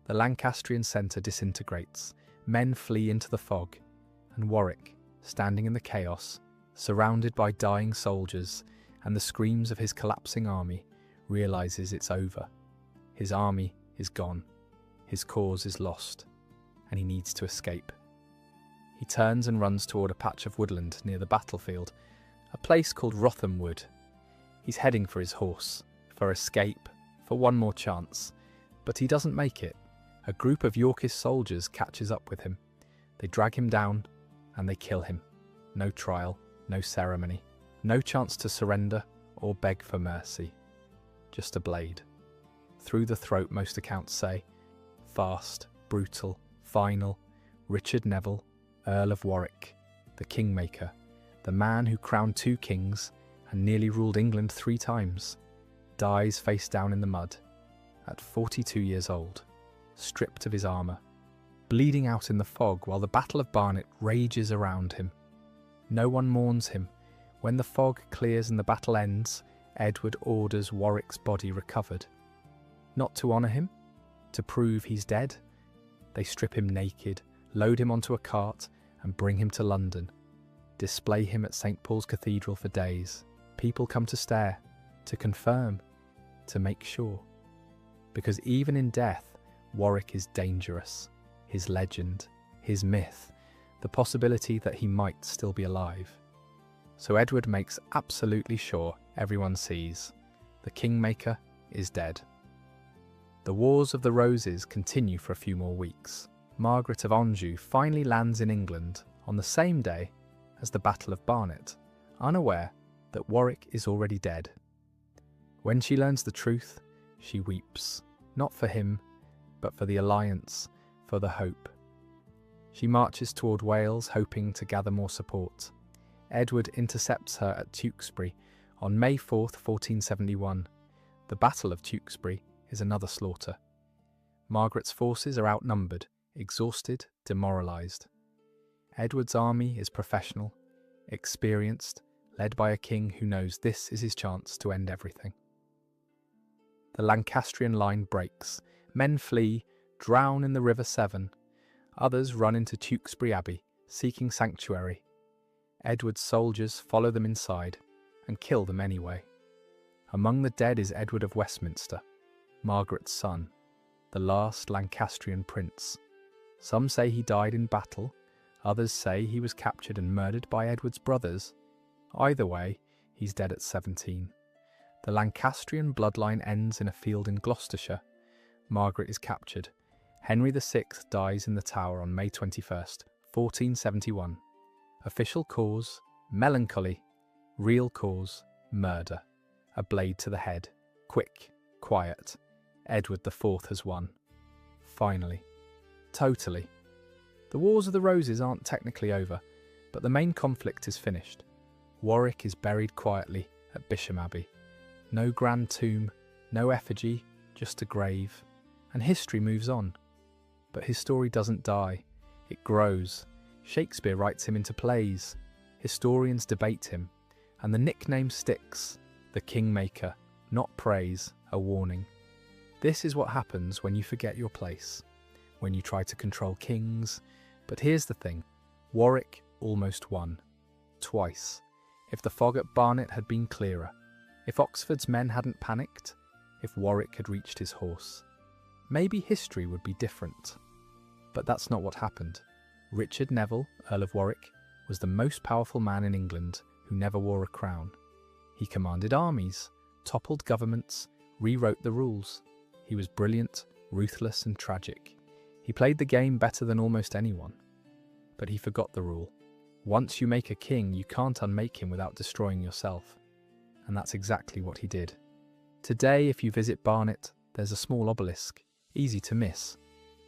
The Lancastrian centre disintegrates. Men flee into the fog, and Warwick, standing in the chaos, surrounded by dying soldiers and the screams of his collapsing army, realises it's over. His army is gone. His cause is lost, and he needs to escape. He turns and runs toward a patch of woodland near the battlefield, a place called Rotham Wood. He's heading for his horse, for escape, for one more chance, but he doesn't make it. A group of Yorkist soldiers catches up with him. They drag him down and they kill him. No trial, no ceremony, no chance to surrender or beg for mercy. Just a blade. Through the throat, most accounts say. Fast, brutal, final. Richard Neville, Earl of Warwick, the Kingmaker, the man who crowned two kings and nearly ruled England 3 times, dies face down in the mud at 42 years old. Stripped of his armour, bleeding out in the fog while the Battle of Barnet rages around him. No one mourns him. When the fog clears and the battle ends, Edward orders Warwick's body recovered. Not to honour him, to prove he's dead. They strip him naked, load him onto a cart and bring him to London. Display him at St. Paul's Cathedral for days. People come to stare, to confirm, to make sure. Because even in death, Warwick is dangerous, his legend, his myth, the possibility that he might still be alive. So Edward makes absolutely sure everyone sees the Kingmaker is dead. The Wars of the Roses continue for a few more weeks. Margaret of Anjou finally lands in England on the same day as the Battle of Barnet, unaware that Warwick is already dead. When she learns the truth, she weeps, not for him, but for the alliance, for the hope. She marches toward Wales, hoping to gather more support. Edward intercepts her at Tewkesbury on May 4th, 1471. The Battle of Tewkesbury is another slaughter. Margaret's forces are outnumbered, exhausted, demoralised. Edward's army is professional, experienced, led by a king who knows this is his chance to end everything. The Lancastrian line breaks. Men flee, drown in the River Severn. Others run into Tewkesbury Abbey, seeking sanctuary. Edward's soldiers follow them inside and kill them anyway. Among the dead is Edward of Westminster, Margaret's son, the last Lancastrian prince. Some say he died in battle, others say he was captured and murdered by Edward's brothers. Either way, he's dead at 17. The Lancastrian bloodline ends in a field in Gloucestershire. Margaret is captured. Henry VI dies in the Tower on May 21st, 1471. Official cause, melancholy. Real cause, murder. A blade to the head. Quick, quiet. Edward IV has won. Finally. Totally. The Wars of the Roses aren't technically over, but the main conflict is finished. Warwick is buried quietly at Bisham Abbey. No grand tomb, no effigy, just a grave. And history moves on. But his story doesn't die. It grows. Shakespeare writes him into plays. Historians debate him. And the nickname sticks. The Kingmaker. Not praise, a warning. This is what happens when you forget your place. When you try to control kings. But here's the thing. Warwick almost won. Twice. If the fog at Barnet had been clearer. If Oxford's men hadn't panicked. If Warwick had reached his horse. Maybe history would be different. But that's not what happened. Richard Neville, Earl of Warwick, was the most powerful man in England who never wore a crown. He commanded armies, toppled governments, rewrote the rules. He was brilliant, ruthless and tragic. He played the game better than almost anyone. But he forgot the rule. Once you make a king, you can't unmake him without destroying yourself. And that's exactly what he did. Today, if you visit Barnet, there's a small obelisk, easy to miss.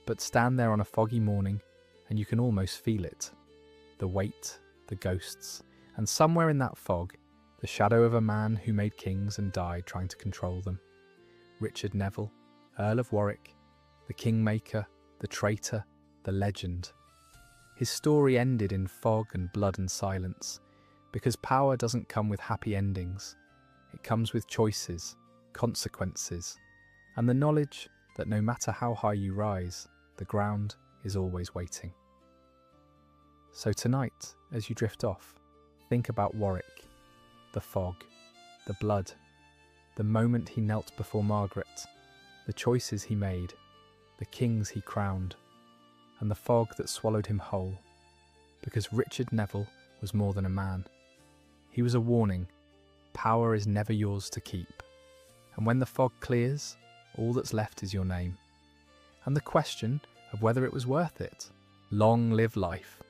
But stand there on a foggy morning, and you can almost feel it. The weight, the ghosts, and somewhere in that fog, the shadow of a man who made kings and died trying to control them. Richard Neville, Earl of Warwick, the Kingmaker, the traitor, the legend. His story ended in fog and blood and silence, because power doesn't come with happy endings. It comes with choices, consequences, and the knowledge that no matter how high you rise, the ground is always waiting. So tonight, as you drift off, think about Warwick, the fog, the blood, the moment he knelt before Margaret, the choices he made, the kings he crowned, and the fog that swallowed him whole. Because Richard Neville was more than a man. He was a warning. Power is never yours to keep. And when the fog clears, all that's left is your name. And the question of whether it was worth it. Long live life.